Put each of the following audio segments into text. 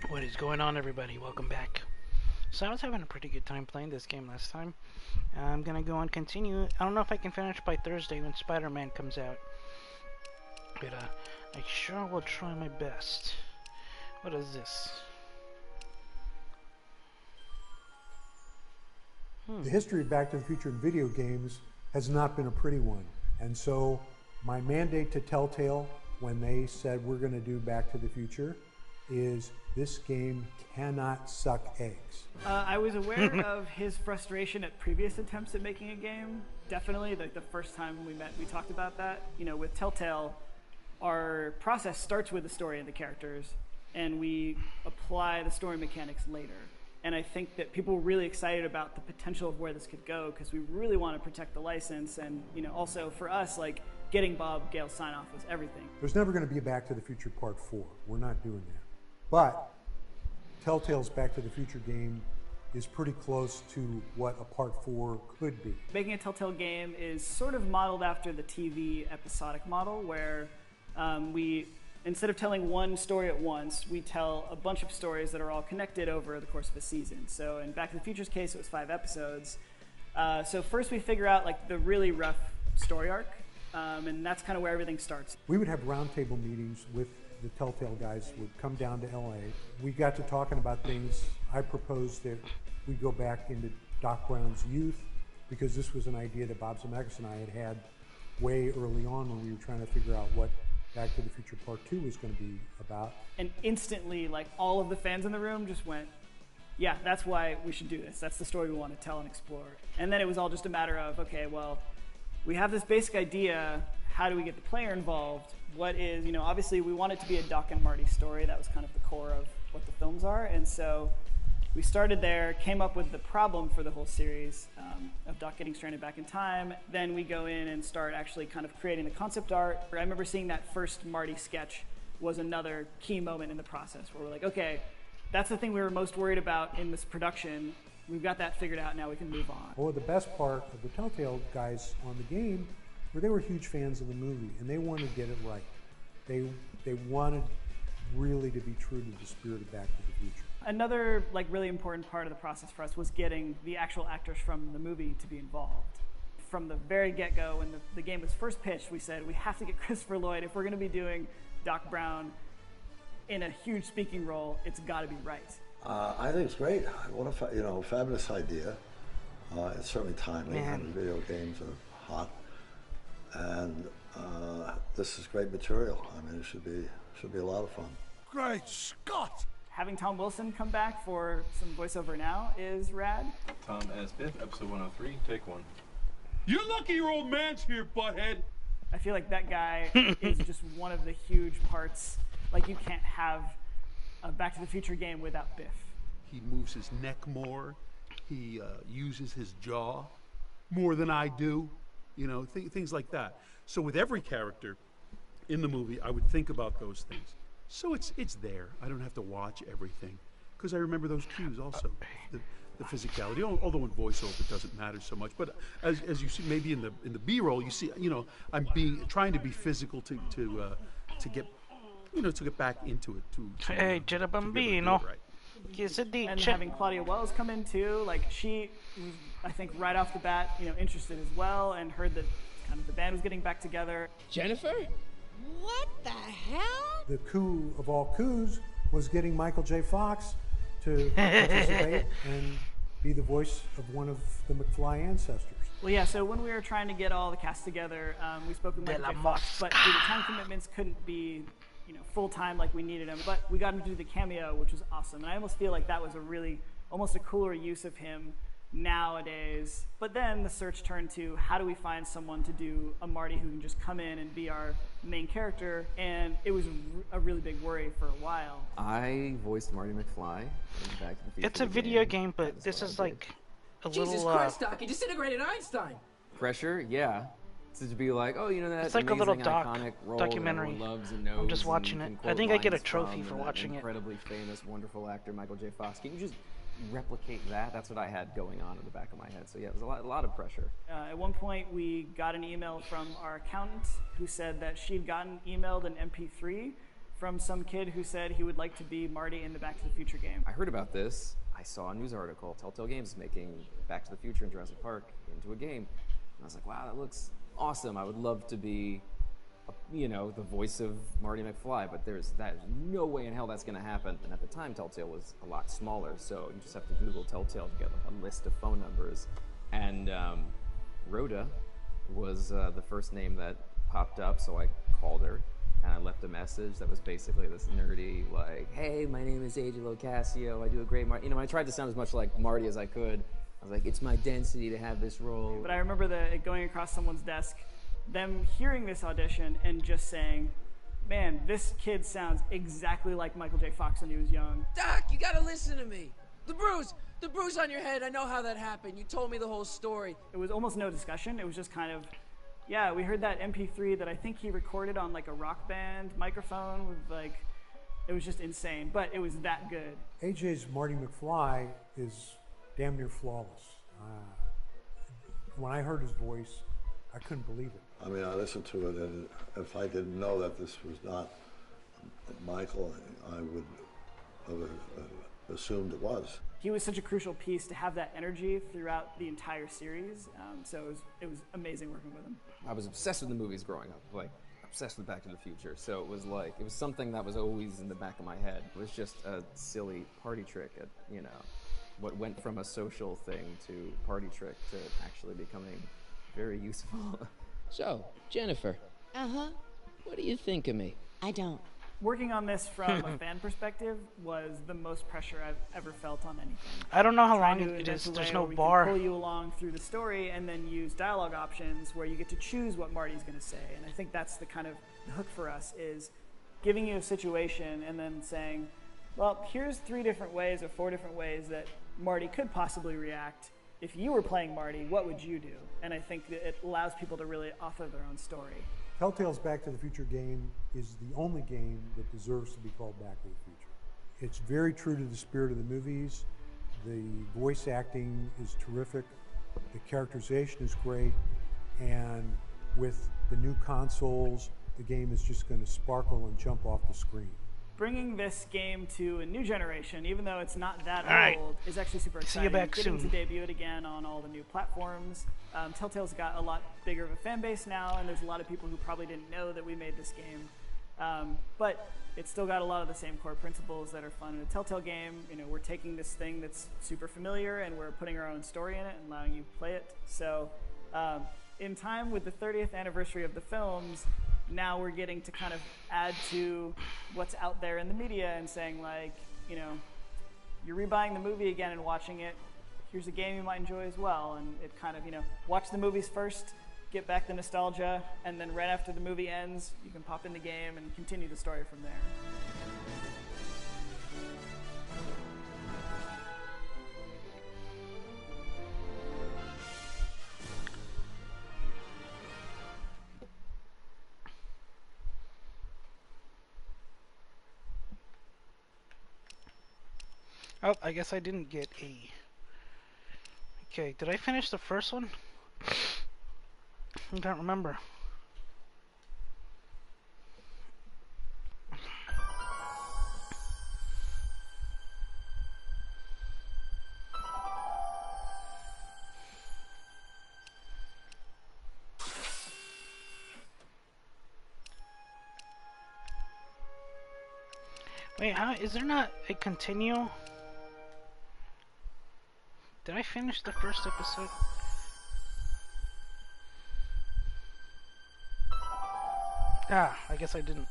What is going on, everybody? Welcome back. So I was having a pretty good time playing this game last time. I'm gonna go and continue. I don't know if I can finish by Thursday when Spider-Man comes out, but I sure will try my best. What is this? The history of Back to the Future in video games has not been a pretty one. And so my mandate to Telltale when they said we're going to do Back to the Future is this game cannot suck eggs. I was aware of his frustration at previous attempts at making a game. Definitely, like the first time we met, we talked about that. You know, with Telltale, our process starts with the story and the characters, and we apply the story mechanics later. And I think that people were really excited about the potential of where this could go because we really want to protect the license. And, you know, also for us, like, getting Bob Gale's sign-off was everything. There's never going to be a Back to the Future Part 4. We're not doing that. But Telltale's Back to the Future game is pretty close to what a Part 4 could be. Making a Telltale game is sort of modeled after the TV episodic model where we, instead of telling one story at once, we tell a bunch of stories that are all connected over the course of a season. So in Back to the Future's case, it was 5 episodes. So first we figure out like the really rough story arc, and that's kind of where everything starts. We would have roundtable meetings with the Telltale guys would come down to LA. We got to talking about things. I proposed that we go back into Doc Brown's youth because this was an idea that Bob Zemeckis and I had way early on when we were trying to figure out what Back to the Future Part 2 was going to be about. And instantly, like, all of the fans in the room just went, yeah, that's why we should do this. That's the story we want to tell and explore. And then it was all just a matter of, okay, well, we have this basic idea. How do we get the player involved? What is, you know, obviously we want it to be a Doc and Marty story. That was kind of the core of what the films are. And so we started there, came up with the problem for the whole series of Doc getting stranded back in time. Then we go in and start actually kind of creating the concept art. I remember seeing that first Marty sketch was another key moment in the process where we're like, okay, that's the thing we were most worried about in this production. We've got that figured out, now we can move on. Well, the best part of the Telltale guys on the game were they were huge fans of the movie and they wanted to get it right. They wanted really to be true to the spirit of Back to the Future. Another like really important part of the process for us was getting the actual actors from the movie to be involved. From the very get-go, when the game was first pitched, we said we have to get Christopher Lloyd. If we're going to be doing Doc Brown in a huge speaking role, it's got to be right. I think it's great. What a fabulous idea. It's certainly timely. And video games are hot, and this is great material. I mean, it should be a lot of fun. Great Scott! Having Tom Wilson come back for some voiceover now is rad. Tom as Biff, episode 103, take one. You're lucky your old man's here, butthead. I feel like that guy is just one of the huge parts. Like, you can't have a Back to the Future game without Biff. He moves his neck more. He uses his jaw more than I do. You know, things like that. So with every character in the movie, I would think about those things. So it's there. I don't have to watch everything because I remember those cues also. The physicality, although in voiceover it doesn't matter so much. But as you see, maybe in the B-roll, you see, you know, I'm trying to be physical to get back into it. Hey, Jetta Bambino. And having Claudia Wells come in too, like she was, I think, right off the bat, you know, interested as well, and heard that kind of the band was getting back together. Jennifer? What the hell? The coup of all coups was getting Michael J. Fox to participate and be the voice of one of the McFly ancestors. Well, yeah, so when we were trying to get all the cast together, we spoke with Michael J. Fox, but the time commitments couldn't be, you know, full-time like we needed him. But we got him to do the cameo, which was awesome. And I almost feel like that was almost a cooler use of him nowadays. But then the search turned to how do we find someone to do a Marty who can just come in and be our main character, and it was a really big worry for a while. I voiced Marty McFly in Back to the Future. It's a video game, but this is like a little Jesus Christ, Doc, you disintegrated Einstein! Pressure, yeah. To be like, oh, you know, that it's like a little iconic role documentary. That loves and knows I'm just watching it. I think I get a trophy for watching it. Incredibly famous, wonderful actor Michael J. Fox. Can you just replicate that? That's what I had going on in the back of my head. So yeah, it was a lot of pressure. At one point, we got an email from our accountant who said that she'd gotten emailed an MP3 from some kid who said he would like to be Marty in the Back to the Future game. I heard about this. I saw a news article. Telltale Games is making Back to the Future and Jurassic Park into a game. And I was like, wow, that looks awesome. I would love to be, the voice of Marty McFly, but there's no way in hell that's going to happen. And at the time, Telltale was a lot smaller, so you just have to Google Telltale to get a list of phone numbers. And Rhoda was the first name that popped up, so I called her. And I left a message that was basically this nerdy, like, hey, my name is AJ Locascio. I do a great Marty. I tried to sound as much like Marty as I could. I was like, it's my density to have this role. But I remember it going across someone's desk, them hearing this audition and just saying, man, this kid sounds exactly like Michael J. Fox when he was young. Doc, you gotta listen to me. The bruise on your head, I know how that happened. You told me the whole story. It was almost no discussion. It was just kind of, yeah, we heard that MP3 that I think he recorded on like a Rock Band microphone with it was just insane, but it was that good. AJ's Marty McFly is damn near flawless. When I heard his voice, I couldn't believe it. I mean, I listened to it, and if I didn't know that this was not Michael, I would have assumed it was. He was such a crucial piece to have that energy throughout the entire series, so it was amazing working with him. I was obsessed with the movies growing up, like obsessed with Back to the Future. So it was something that was always in the back of my head. It was just a silly party trick at, what went from a social thing to party trick to actually becoming very useful. So, Jennifer. Uh-huh. What do you think of me? I don't. Working on this from a fan perspective was the most pressure I've ever felt on anything. I don't know how long Trying to it is. invent a There's way no where we bar. can pull you along through the story and then use dialogue options where you get to choose what Marty's going to say. And I think that's the kind of the hook for us, is giving you a situation and then saying, well, here's 3 different ways or 4 different ways that Marty could possibly react. If you were playing Marty, what would you do? And I think that it allows people to really author their own story. Telltale's Back to the Future game is the only game that deserves to be called Back to the Future. It's very true to the spirit of the movies. The voice acting is terrific. The characterization is great. And with the new consoles, the game is just going to sparkle and jump off the screen. Bringing this game to a new generation, even though it's not that All old, is actually super exciting. See you back Getting soon. to debut it again on all the new platforms. Telltale's got a lot bigger of a fan base now, and there's a lot of people who probably didn't know that we made this game. But it's still got a lot of the same core principles that are fun in a Telltale game. We're taking this thing that's super familiar and we're putting our own story in it and allowing you to play it. So in time with the 30th anniversary of the films, now we're getting to kind of add to what's out there in the media and saying, like, you're rebuying the movie again and watching it. Here's a game you might enjoy as well. And it kind of, watch the movies first, get back the nostalgia, and then right after the movie ends, you can pop in the game and continue the story from there. Oh, I guess I didn't get a... Okay, did I finish the first one? I don't remember. Wait, how is there not a continue? Did I finish the first episode? Ah, I guess I didn't.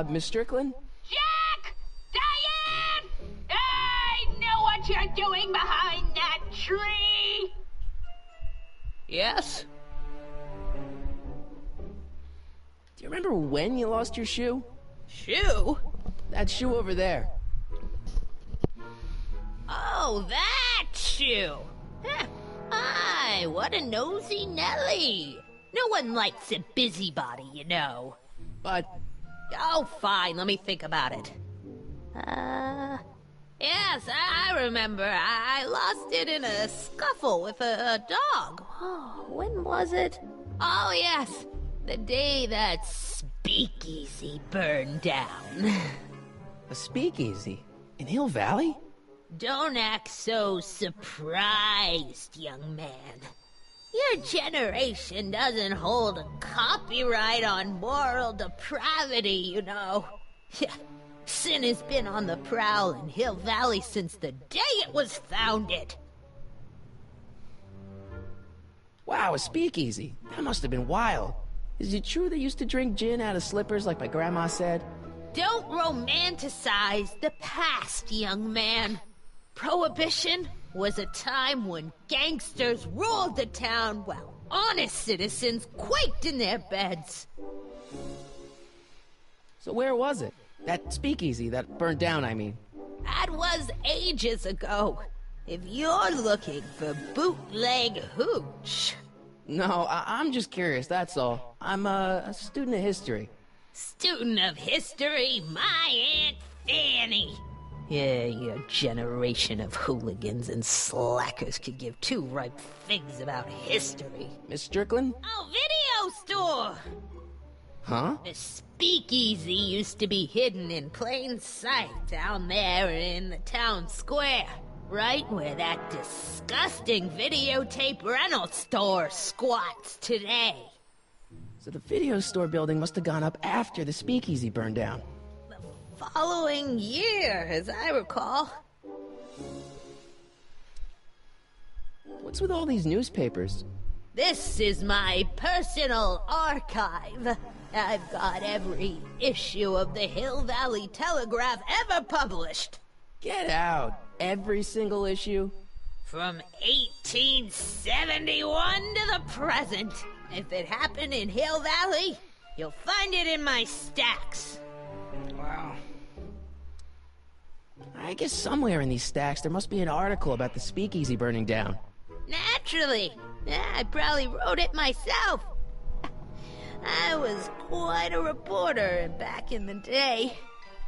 Miss Strickland? Jack! Diane! I know what you're doing behind that tree! Yes? Do you remember when you lost your shoe? Shoe? That shoe over there. Oh, that shoe. Huh. Aye, what a nosy Nelly. No one likes a busybody, you know. But... Oh, fine, let me think about it. Yes, I remember. I lost it in a scuffle with a dog. Oh, when was it? Oh, yes, the day that speakeasy burned down. A speakeasy? In Hill Valley? Don't act so surprised, young man. Your generation doesn't hold a copyright on moral depravity, you know. Sin has been on the prowl in Hill Valley since the day it was founded. Wow, a speakeasy. That must have been wild. Is it true they used to drink gin out of slippers like my grandma said? Don't romanticize the past, young man. Prohibition was a time when gangsters ruled the town while honest citizens quaked in their beds. So where was it? That speakeasy that burned down, I mean. That was ages ago. If you're looking for bootleg hooch. No, I'm just curious, that's all. I'm a student of history. Student of history, my Aunt Fanny. Yeah, your generation of hooligans and slackers could give two ripe figs about history. Miss Strickland? Oh, video store! Huh? The speakeasy used to be hidden in plain sight down there in the town square. Right where that disgusting videotape rental store squats today. So the video store building must have gone up after the speakeasy burned down. Following year, as I recall. What's with all these newspapers? This is my personal archive. I've got every issue of the Hill Valley Telegraph ever published. Get out. Every single issue? From 1871 to the present. If it happened in Hill Valley, you'll find it in my stacks. Wow. I guess somewhere in these stacks there must be an article about the speakeasy burning down. Naturally. I probably wrote it myself. I was quite a reporter back in the day.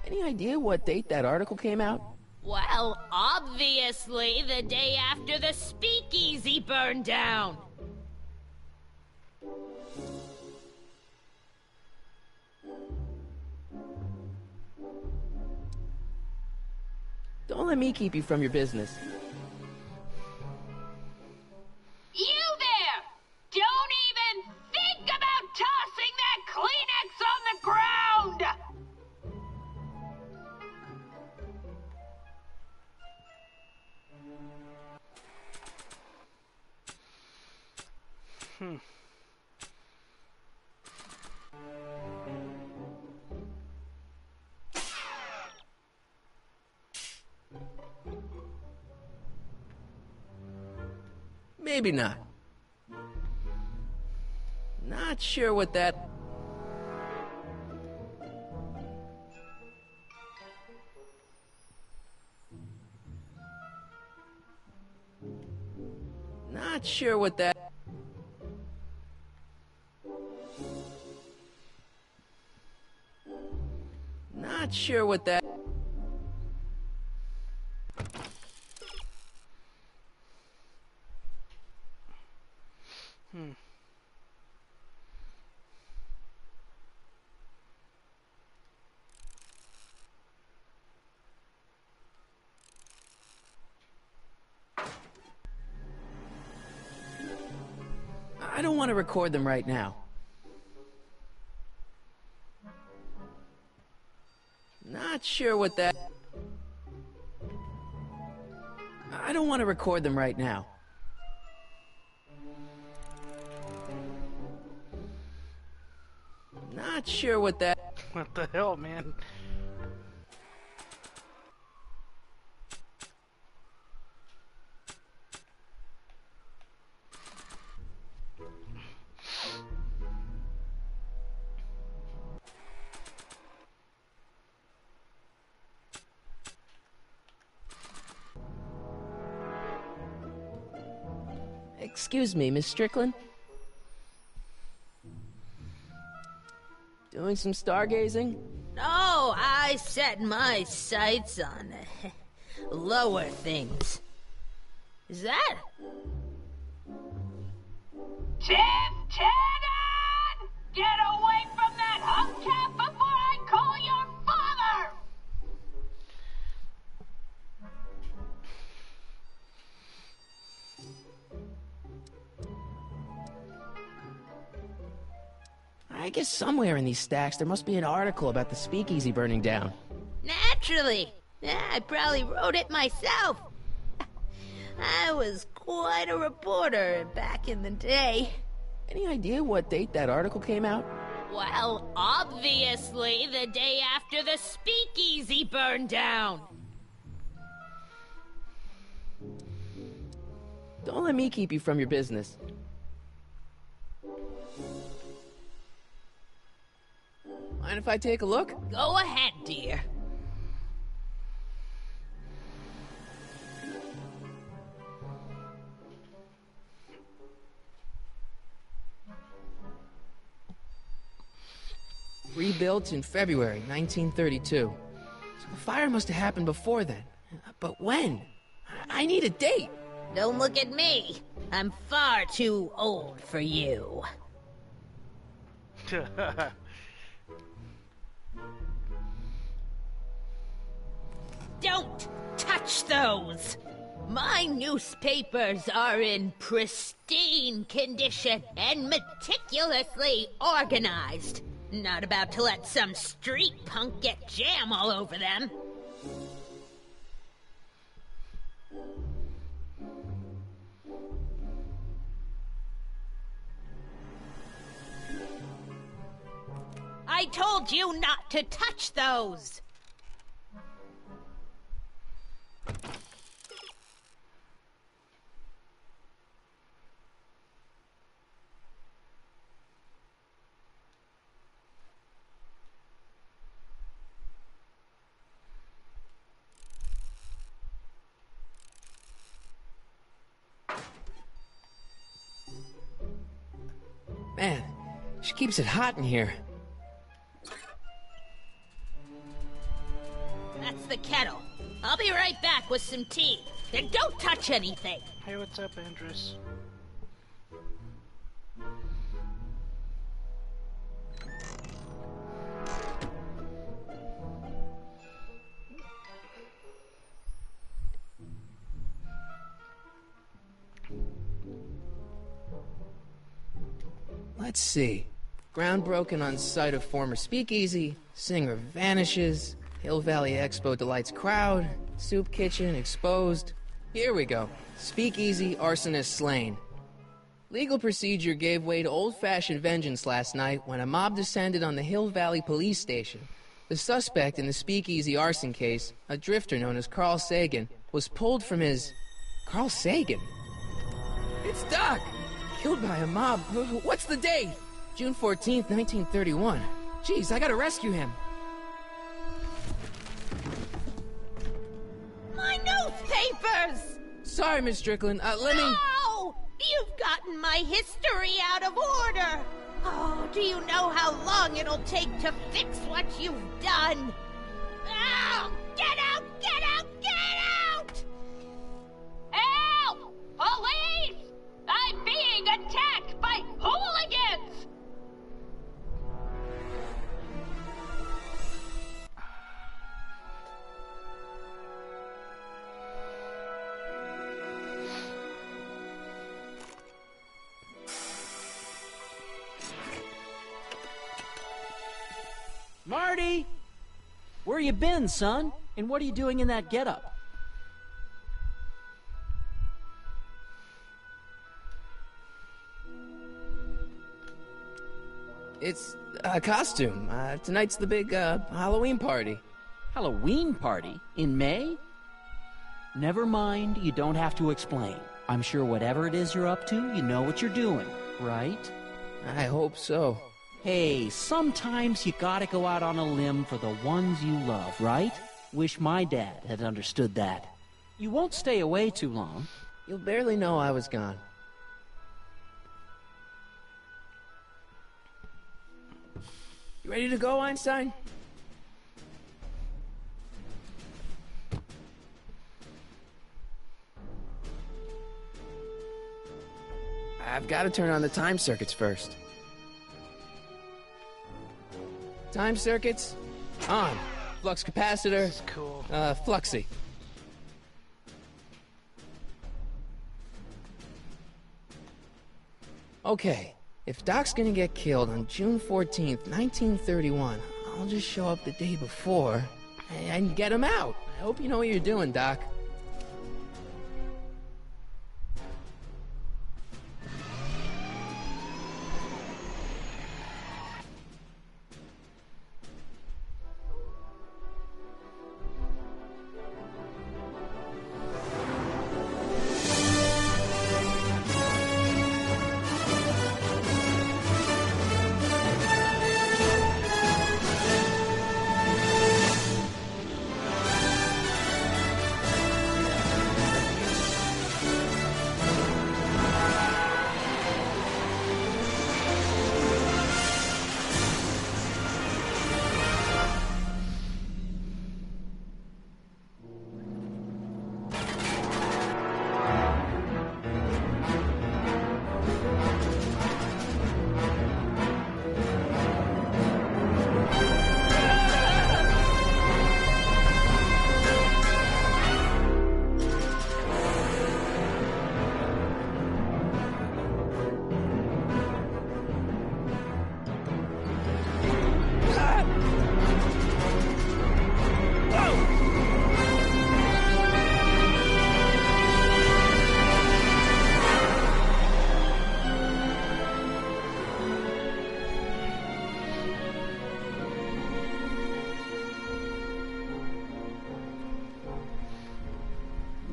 Any idea what date that article came out? Well, obviously the day after the speakeasy burned down. Don't let me keep you from your business. You there! Don't even think about tossing that Kleenex on the ground! Maybe not. Not sure what that... Not sure what that... Not sure what that... I don't want to record them right now. Not sure what that... I don't want to record them right now. Not sure what that... What the hell, man? Excuse me, Miss Strickland? Doing some stargazing? No, I set my sights on lower things. Is that? Tim Tannen! Get away from that hubcap before I call your father! I guess somewhere in these stacks there must be an article about the speakeasy burning down. Naturally. Yeah, I probably wrote it myself. I was quite a reporter back in the day. Any idea what date that article came out? Well, obviously the day after the speakeasy burned down. Don't let me keep you from your business. Mind if I take a look? Go ahead, dear. Rebuilt in February 1932. So the fire must have happened before then. But when? I need a date. Don't look at me. I'm far too old for you. Don't touch those! My newspapers are in pristine condition and meticulously organized. Not about to let some street punk get jam all over them. I told you not to touch those! Man, she keeps it hot in here. That's the kettle. I'll be right back with some tea. Then don't touch anything. Hey, what's up, Andrus? Let's see. Ground broken on site of former speakeasy. Singer vanishes. Hill Valley Expo delights crowd. Soup kitchen exposed. Here we go. Speakeasy arsonist slain. Legal procedure gave way to old-fashioned vengeance last night when a mob descended on the Hill Valley police station. The suspect in the speakeasy arson case, a drifter known as Carl Sagan, was pulled from his... Carl Sagan? It's Doc! Killed by a mob. What's the date? June 14th, 1931. Jeez, I gotta rescue him. My newspapers! Sorry, Miss Strickland. Let me... No! You've gotten my history out of order! Oh, do you know how long it'll take to fix what you've done? Oh, get out! Get out! Get out! Help! Police! I'm being attacked by hooligans! Marty! Where you been, son? And what are you doing in that getup? It's a costume. Tonight's the big, Halloween party. Halloween party? In May? Never mind, you don't have to explain. I'm sure whatever it is you're up to, you know what you're doing, right? I hope so. Hey, sometimes you gotta go out on a limb for the ones you love, right? Wish my dad had understood that. You won't stay away too long. You'll barely know I was gone. You ready to go, Einstein? I've got to turn on the time circuits first. Time circuits, on. Flux capacitor, This is cool. fluxy. Okay, if Doc's gonna get killed on June 14th, 1931, I'll just show up the day before and get him out. I hope you know what you're doing, Doc.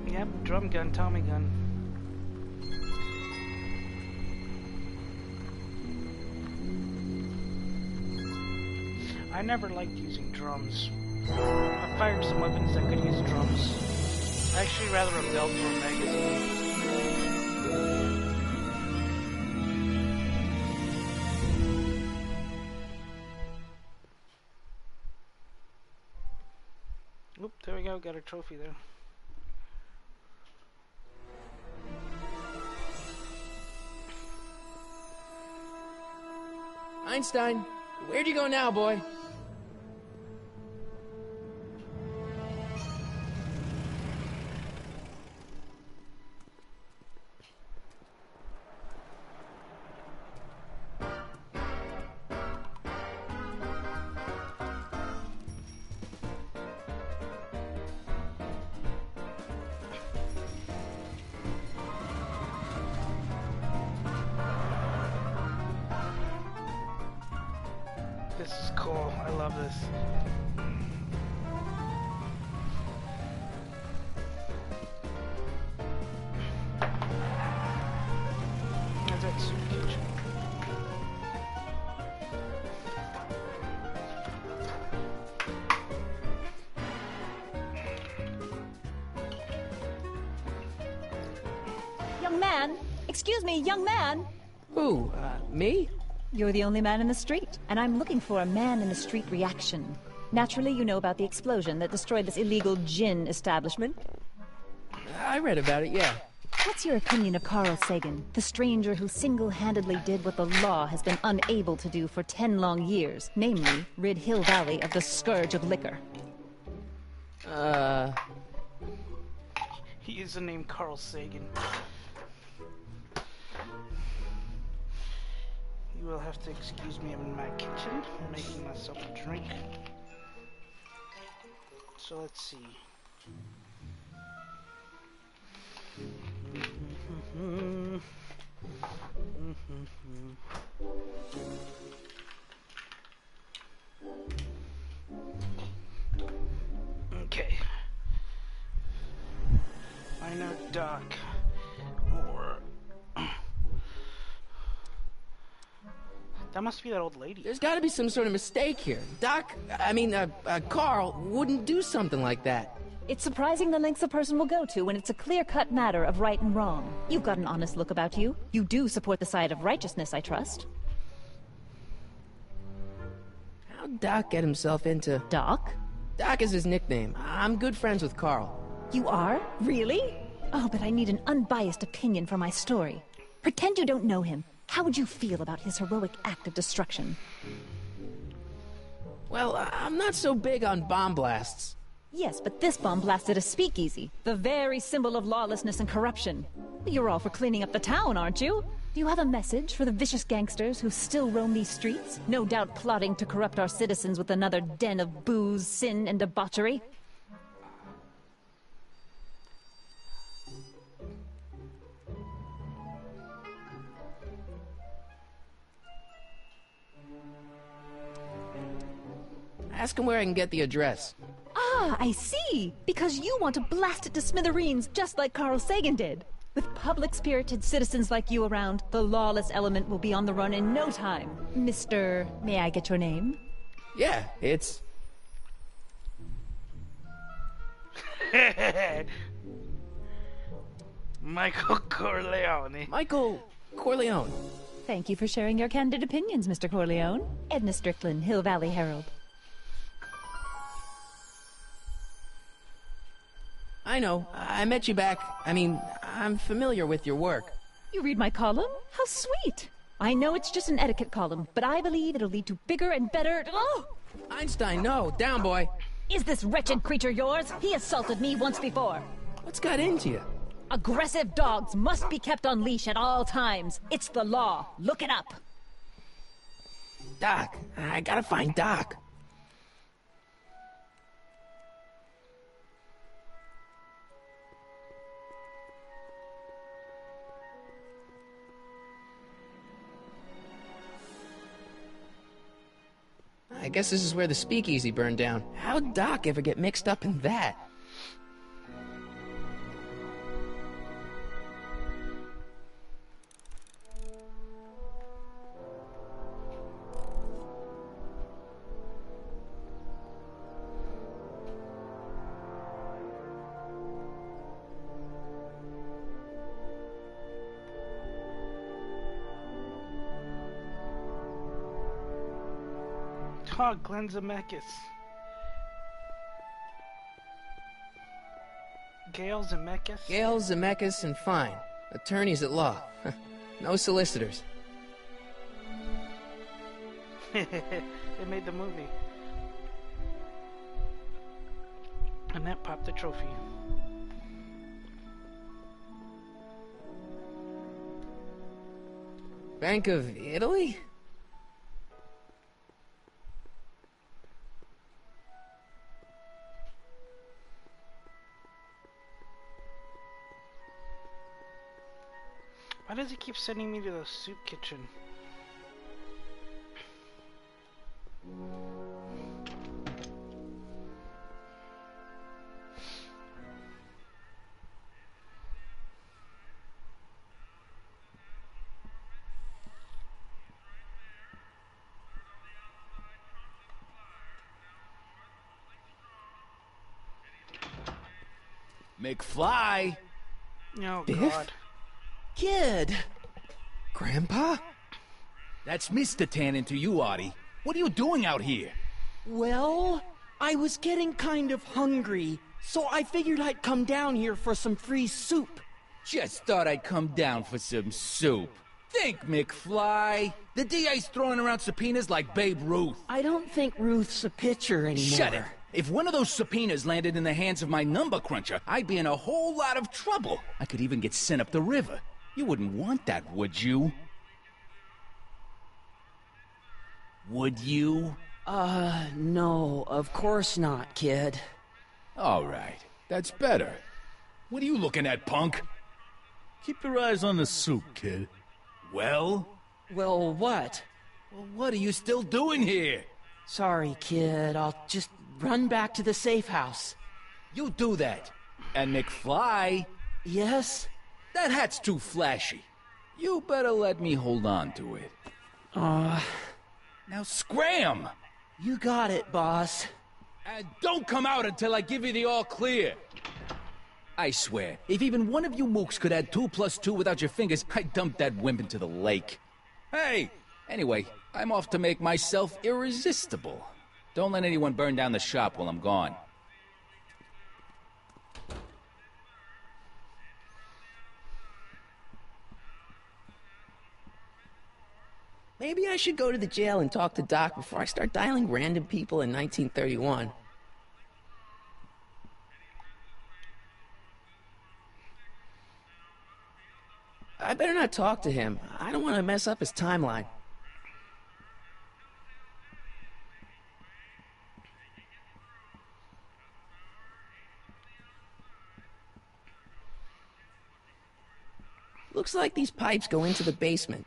Yep, drum gun, Tommy gun. I never liked using drums. I fired some weapons that could use drums. I actually rather a belt or a magazine. Oop, there we go, got a trophy there. Einstein, where'd you go now, boy? This is cool. I love this. How's that soup kitchen? Young man! Excuse me, young man! Who, me? You're the only man in the street, and I'm looking for a man-in-the-street reaction. Naturally, you know about the explosion that destroyed this illegal gin establishment. I read about it, yeah. What's your opinion of Carl Sagan, the stranger who single-handedly did what the law has been unable to do for 10 long years, namely, rid Hill Valley of the scourge of liquor? He is the name Carl Sagan. You will have to excuse me, I'm in my kitchen, making myself a drink. So let's see. Okay. I know Doc. Or... That must be that old lady. There's gotta be some sort of mistake here. Carl wouldn't do something like that. It's surprising the lengths a person will go to when it's a clear-cut matter of right and wrong. You've got an honest look about you. You do support the side of righteousness, I trust. How'd Doc get himself into... Doc? Doc is his nickname. I'm good friends with Carl. You are? Really? Oh, but I need an unbiased opinion for my story. Pretend you don't know him. How would you feel about his heroic act of destruction? Well, I'm not so big on bomb blasts. Yes, but this bomb blasted a speakeasy, the very symbol of lawlessness and corruption. You're all for cleaning up the town, aren't you? Do you have a message for the vicious gangsters who still roam these streets? No doubt plotting to corrupt our citizens with another den of booze, sin, and debauchery. Ask him where I can get the address. Ah, I see! Because you want to blast it to smithereens just like Carl Sagan did. With public-spirited citizens like you around, the lawless element will be on the run in no time. Mr. May I get your name? Yeah, it's... Michael Corleone. Michael Corleone. Thank you for sharing your candid opinions, Mr. Corleone. Edna Strickland, Hill Valley Herald. I know. I met you back. I'm familiar with your work. You read my column? How sweet! I know it's just an etiquette column, but I believe it'll lead to bigger and better... Oh! Einstein, no. Down, boy. Is this wretched creature yours? He assaulted me once before. What's got into you? Aggressive dogs must be kept on leash at all times. It's the law. Look it up. Doc. I gotta find Doc. I guess this is where the speakeasy burned down. How'd Doc ever get mixed up in that? Oh, Glenn Zemeckis. Gail Zemeckis? Gail Zemeckis and Fine. Attorneys at law. No solicitors. They made the movie. And that popped the trophy. Bank of Italy? Why does he keep sending me to the soup kitchen? McFly! Oh, Biff? God. Kid! Grandpa? That's Mr. Tannen to you, Artie. What are you doing out here? Well, I was getting kind of hungry, so I figured I'd come down here for some free soup. Just thought I'd come down for some soup. Think, McFly. The DA's throwing around subpoenas like Babe Ruth. I don't think Ruth's a pitcher anymore. Shut it. If one of those subpoenas landed in the hands of my number cruncher, I'd be in a whole lot of trouble. I could even get sent up the river. You wouldn't want that, would you? Would you? No, of course not, kid. All right, that's better. What are you looking at, punk? Keep your eyes on the soup, kid. Well? Well, what? Well, what are you still doing here? Sorry, kid. I'll just run back to the safe house. You do that. And McFly? Yes? That hat's too flashy. You better let me hold on to it. Now scram! You got it, boss. And don't come out until I give you the all clear. I swear, if even one of you mooks could add 2 + 2 without your fingers, I'd dump that wimp into the lake. Hey! Anyway, I'm off to make myself irresistible. Don't let anyone burn down the shop while I'm gone. Maybe I should go to the jail and talk to Doc before I start dialing random people in 1931. I better not talk to him. I don't want to mess up his timeline. Looks like these pipes go into the basement.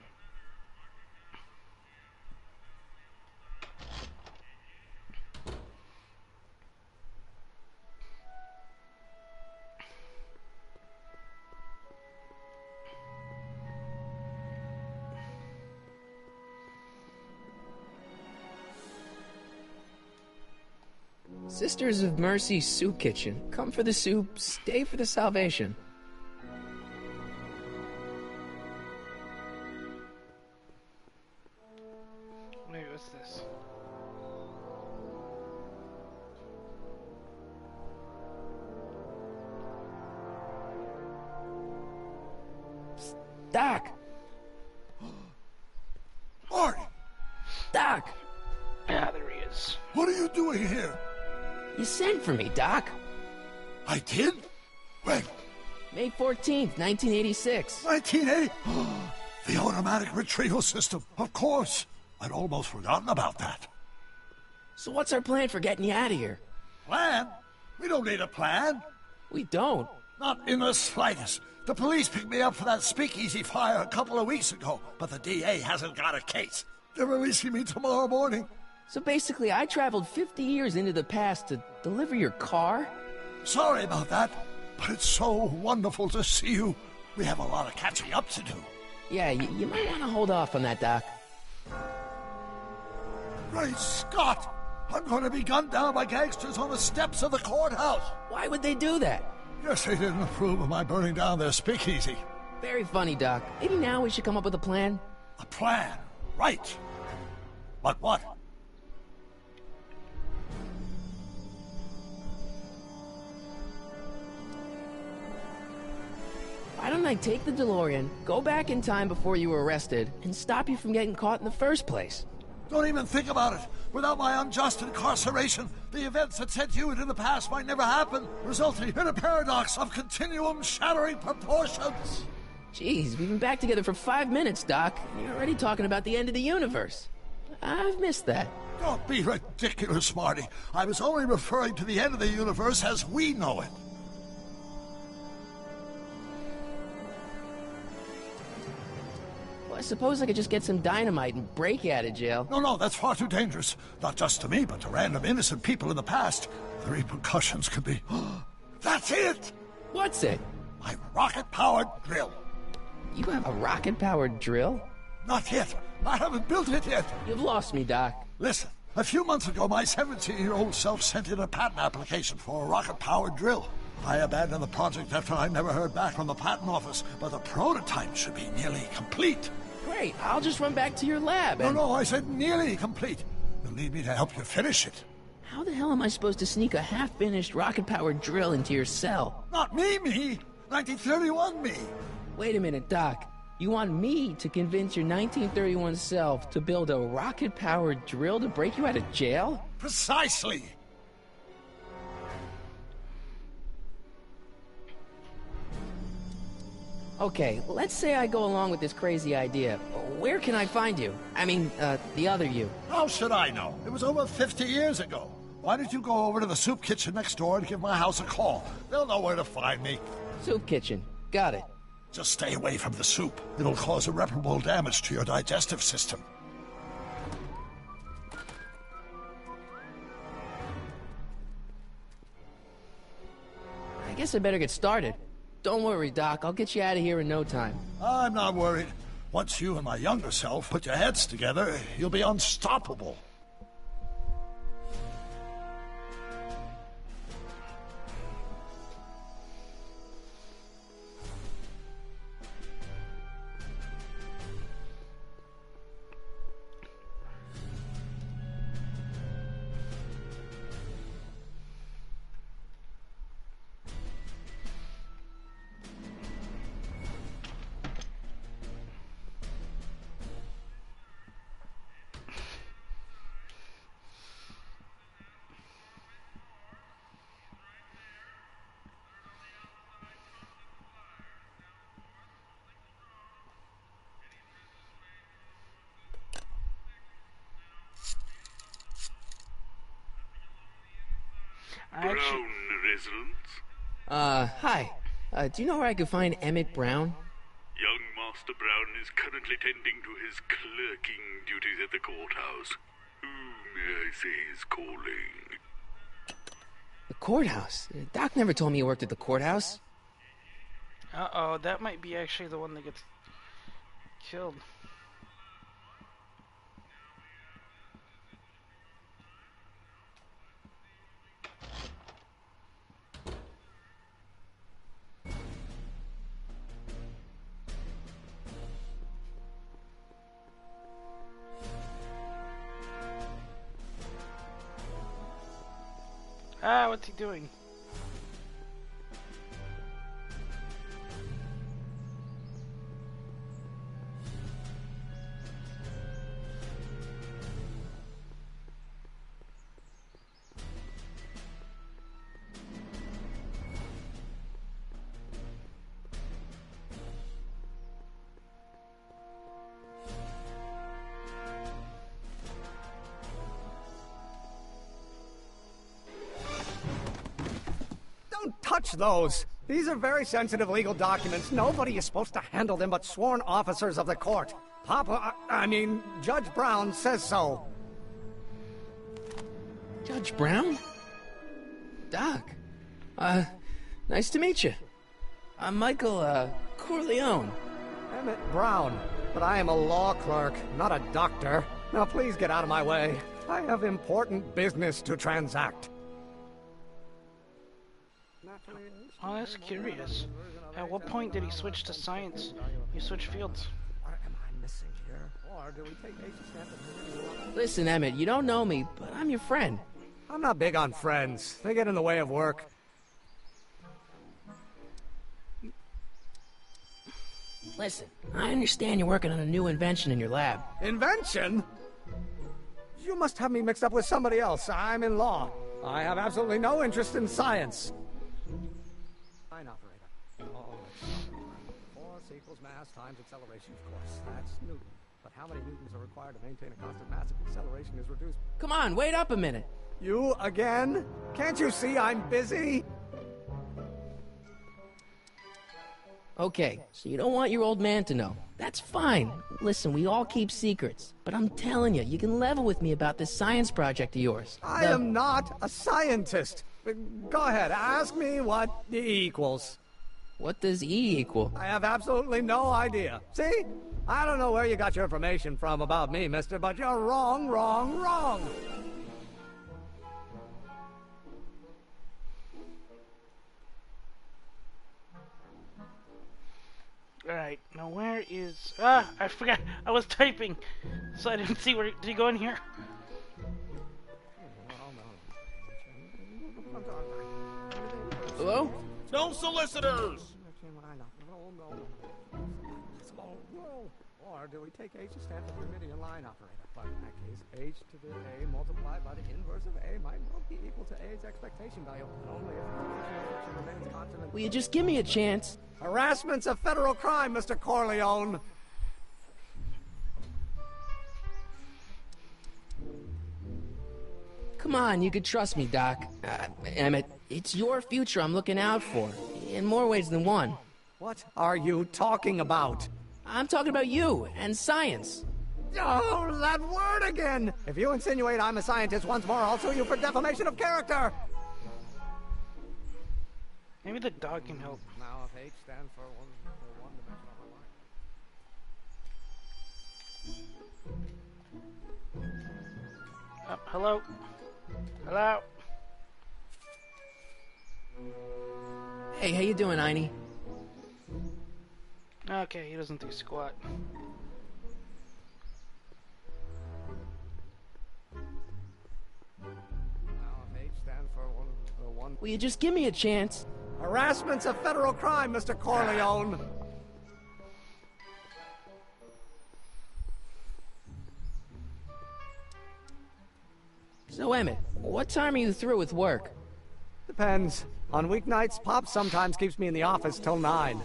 Sisters of Mercy Soup Kitchen. Come for the soup, stay for the salvation. Wait, what's this? Doc! Marty! Doc! Ah, there he is. What are you doing here? You sent for me, Doc. I did? When? May 14th, 1986. 1980? The automatic retrieval system, of course. I'd almost forgotten about that. So what's our plan for getting you out of here? Plan? We don't need a plan. We don't? Not in the slightest. The police picked me up for that speakeasy fire a couple of weeks ago, but the DA hasn't got a case. They're releasing me tomorrow morning. So basically, I traveled 50 years into the past to deliver your car? Sorry about that, but it's so wonderful to see you. We have a lot of catching up to do. Yeah, you might want to hold off on that, Doc. Great Scott! I'm going to be gunned down by gangsters on the steps of the courthouse. Why would they do that? Guess they didn't approve of my burning down their speakeasy. Very funny, Doc. Maybe now we should come up with a plan? A plan? Right. But what? Why don't I take the DeLorean, go back in time before you were arrested, and stop you from getting caught in the first place? Don't even think about it. Without my unjust incarceration, the events that sent you into the past might never happen, resulting in a paradox of continuum-shattering proportions. Jeez, we've been back together for 5 minutes, Doc, and you're already talking about the end of the universe. I've missed that. Don't be ridiculous, Marty. I was only referring to the end of the universe as we know it. Well, I suppose I could just get some dynamite and break you out of jail. No, that's far too dangerous. Not just to me, but to random innocent people in the past. The repercussions could be... That's it! What's it? My rocket-powered drill. You have a rocket-powered drill? Not yet. I haven't built it yet. You've lost me, Doc. Listen, a few months ago, my 17-year-old self sent in a patent application for a rocket-powered drill. I abandoned the project after I never heard back from the patent office, but the prototype should be nearly complete. Great, I'll just run back to your lab and... No, I said nearly complete. You'll need me to help you finish it. How the hell am I supposed to sneak a half-finished rocket-powered drill into your cell? Not me! 1931 me! Wait a minute, Doc. You want me to convince your 1931 self to build a rocket-powered drill to break you out of jail? Precisely! Okay, let's say I go along with this crazy idea. Where can I find you? I mean, the other you. How should I know? It was over 50 years ago. Why don't you go over to the soup kitchen next door and give my house a call? They'll know where to find me. Soup kitchen. Got it. Just stay away from the soup. It'll cause irreparable damage to your digestive system. I guess I better get started. Don't worry, Doc. I'll get you out of here in no time. I'm not worried. Once you and my younger self put your heads together, you'll be unstoppable. Brown residence? Hi. Do you know where I could find Emmett Brown? Young Master Brown is currently tending to his clerking duties at the courthouse. Who may I say is calling? The courthouse? Doc never told me he worked at the courthouse. Uh-oh, that might be actually the one that gets killed. Ah, what's he doing? Don't touch those! These are very sensitive legal documents. Nobody is supposed to handle them but sworn officers of the court. Judge Brown says so. Judge Brown? Doc. Nice to meet you. I'm Michael, Corleone. Emmett Brown. But I am a law clerk, not a doctor. Now please get out of my way. I have important business to transact. Oh, that's curious. At what point did he switch to science? He switched fields. What am I missing here? Or do we take Listen, Emmett, you don't know me, but I'm your friend. I'm not big on friends. They get in the way of work. Listen, I understand you're working on a new invention in your lab. Invention? You must have me mixed up with somebody else. I'm in law. I have absolutely no interest in science. Line operator. Force equals mass times acceleration, of course. That's Newton. But how many newtons are required to maintain a constant mass if acceleration is reduced? Come on, wait up a minute. You again? Can't you see I'm busy? Okay, so you don't want your old man to know. That's fine. Listen, we all keep secrets. But I'm telling you, you can level with me about this science project of yours. I am not a scientist. Go ahead, ask me what E equals. What does E equal? I have absolutely no idea. See? I don't know where you got your information from about me, mister, but you're wrong, wrong, wrong. Alright, now where is... Ah, I forgot. I was typing, so I didn't see where... Did he go in here? Hello? No solicitors! Or do we take H to stand for the Meridian line operator? But in that case, H to the A multiplied by the inverse of A might well be equal to A's expectation value, only if the position of friction remains constant. Will you just give me a chance? Harassment's a federal crime, Mr. Corleone. Come on, you could trust me, Doc. Emmett, it's your future I'm looking out for, in more ways than one. What are you talking about? I'm talking about you and science. Oh, that word again! If you insinuate I'm a scientist once more, I'll sue you for defamation of character! Maybe the dog can help. Now, if H stands for one-dimensional line. Hello? Hello? Hey, how you doing, Einie? Okay, he doesn't do squat. Will you just give me a chance? Harassment's a federal crime, Mr. Corleone. So, Emmett, what time are you through with work? Depends. On weeknights, Pop sometimes keeps me in the office till 9.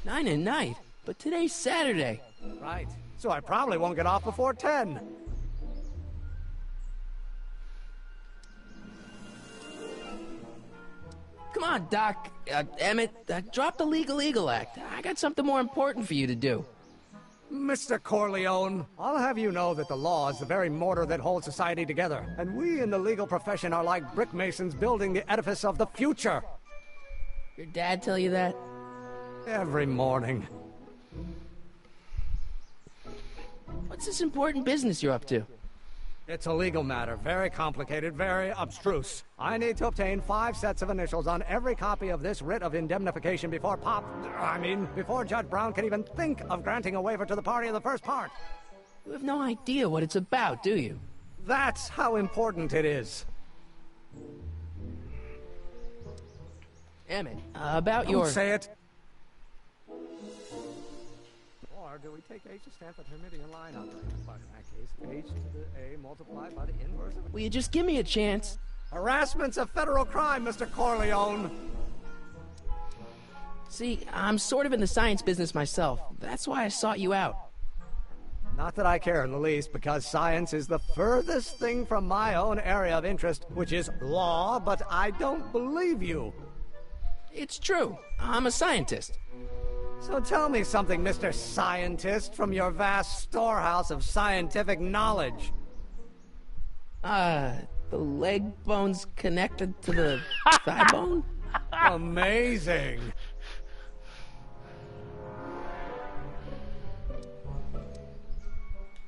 9 at night? But today's Saturday. Right. So I probably won't get off before 10. Come on, Doc. Emmett, drop the Legal Eagle Act. I got something more important for you to do. Mr. Corleone, I'll have you know that the law is the very mortar that holds society together, and we in the legal profession are like brick masons building the edifice of the future. Your dad tell you that? Every morning. What's this important business you're up to? It's a legal matter, very complicated, very abstruse. I need to obtain 5 sets of initials on every copy of this writ of indemnification before before Judge Brown can even think of granting a waiver to the party of the first part. You have no idea what it's about, do you? That's how important it is. Emmett, about your... Don't say it. Or do we take H to stand for Hermitian line operator? But in that case, H to the A multiplied by the inverse of... Will you just give me a chance? Harassment's a federal crime, Mr. Corleone. See, I'm sort of in the science business myself. That's why I sought you out. Not that I care in the least, because science is the furthest thing from my own area of interest, which is law, but I don't believe you. It's true. I'm a scientist. So tell me something, Mr. Scientist, from your vast storehouse of scientific knowledge. The leg bone's connected to the thigh bone? Amazing.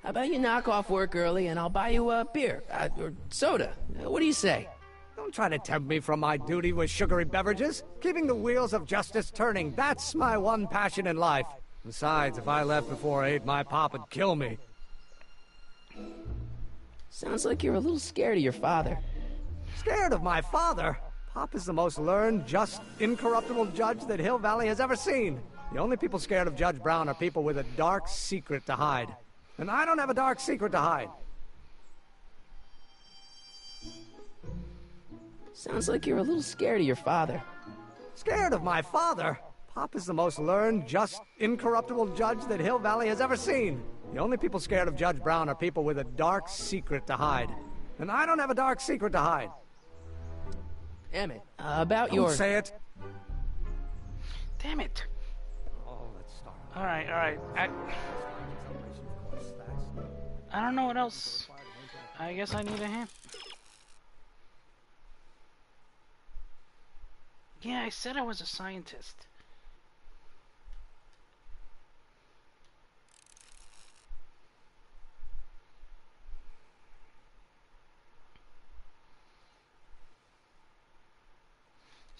How about you knock off work early and I'll buy you a beer, or soda. What do you say? Don't try to tempt me from my duty with sugary beverages. Keeping the wheels of justice turning, that's my one passion in life. Besides, if I left before 8, my pop would kill me. Sounds like you're a little scared of your father. Scared of my father? Pop is the most learned, just, incorruptible judge that Hill Valley has ever seen. The only people scared of Judge Brown are people with a dark secret to hide. And I don't have a dark secret to hide. Sounds like you're a little scared of your father. Scared of my father? Pop is the most learned, just, incorruptible judge that Hill Valley has ever seen. The only people scared of Judge Brown are people with a dark secret to hide. And I don't have a dark secret to hide. Emmett, about your... Don't say it. Damn it. Oh, let's start. All right. I don't know what else. I guess I need a hand. Yeah, I said I was a scientist.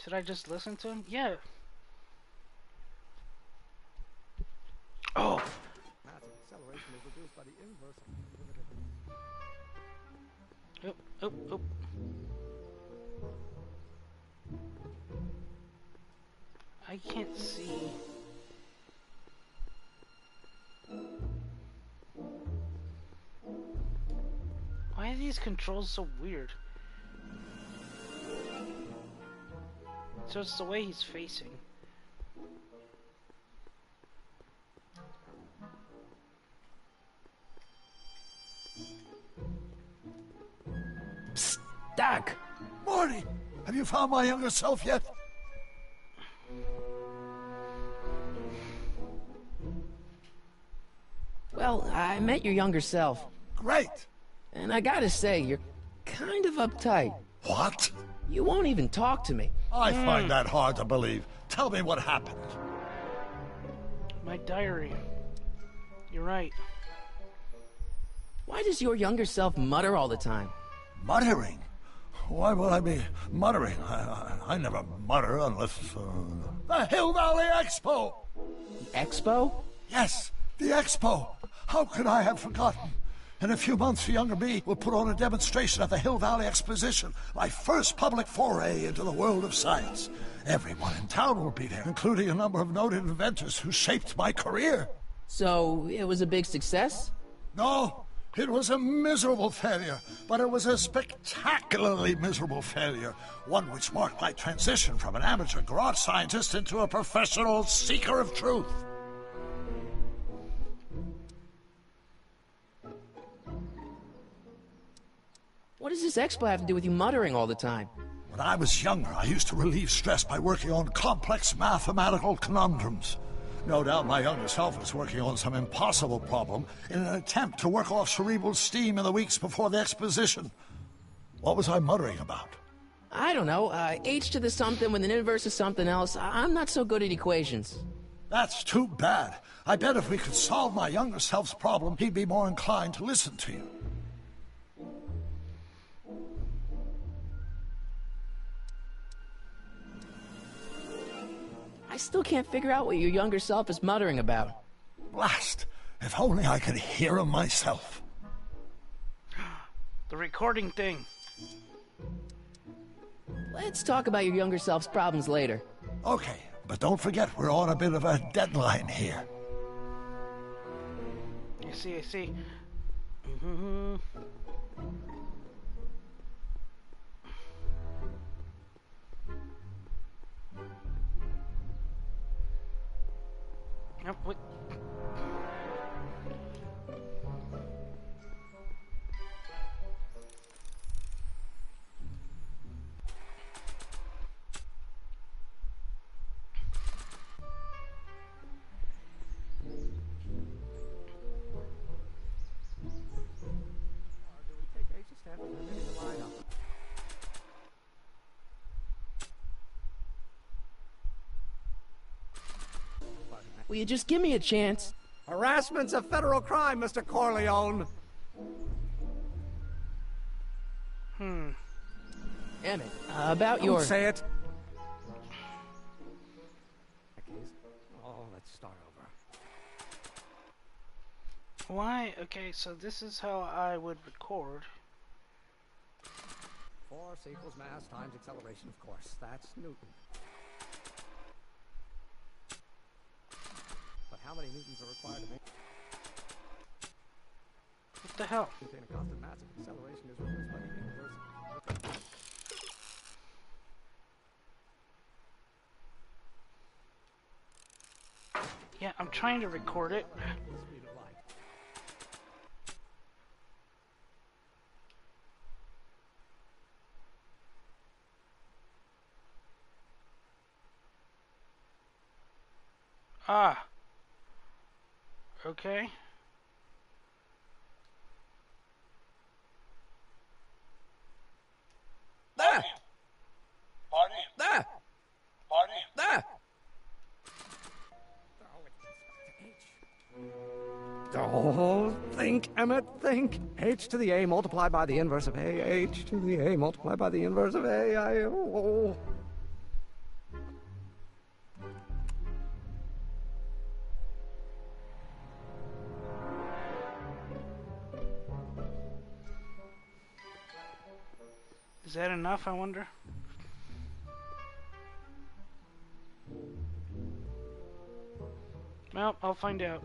Should I just listen to him? Yeah. Oh. Acceleration is reduced by the inverse of Oh. I can't see. Why are these controls so weird? So it's the way he's facing. Psst, Doc! Morty, have you found my younger self yet? Well, I met your younger self. Great! And I gotta say, you're kind of uptight. What? You won't even talk to me. I find that hard to believe. Tell me what happened. My diary. You're right. Why does your younger self mutter all the time? Muttering? Why would I be muttering? I never mutter unless... The Hill Valley Expo! The Expo? Yes, the Expo. How could I have forgotten? In a few months, younger me will put on a demonstration at the Hill Valley Exposition, my first public foray into the world of science. Everyone in town will be there, including a number of noted inventors who shaped my career. So, it was a big success? No, it was a miserable failure, but it was a spectacularly miserable failure, one which marked my transition from an amateur garage scientist into a professional seeker of truth. What does this expo have to do with you muttering all the time? When I was younger, I used to relieve stress by working on complex mathematical conundrums. No doubt my younger self was working on some impossible problem in an attempt to work off cerebral steam in the weeks before the exposition. What was I muttering about? I don't know. H to the something with an inverse of something else. I'm not so good at equations. That's too bad. I bet if we could solve my younger self's problem, he'd be more inclined to listen to you. I still can't figure out what your younger self is muttering about. Blast! If only I could hear him myself. The recording thing. Let's talk about your younger self's problems later. Okay, but don't forget we're on a bit of a deadline here. I see. Yep, what? Will you just give me a chance? Harassment's a federal crime, Mr. Corleone. Emmett, about your... Don't say it. Oh, let's start over. Why? Okay, so this is how I would record. Force equals mass times acceleration, of course. That's Newton. But how many newtons are required to make... What the hell? Contain a constant mass of acceleration is reduced by the inverse... Yeah, I'm trying to record it. Speed of light. Ah. Okay. There! Marty? There! Marty? There! Oh, think, Emmett, think. H to the A multiplied by the inverse of A. H to the A multiplied by the inverse of A. Oh. Is that enough, I wonder? Well, I'll find out.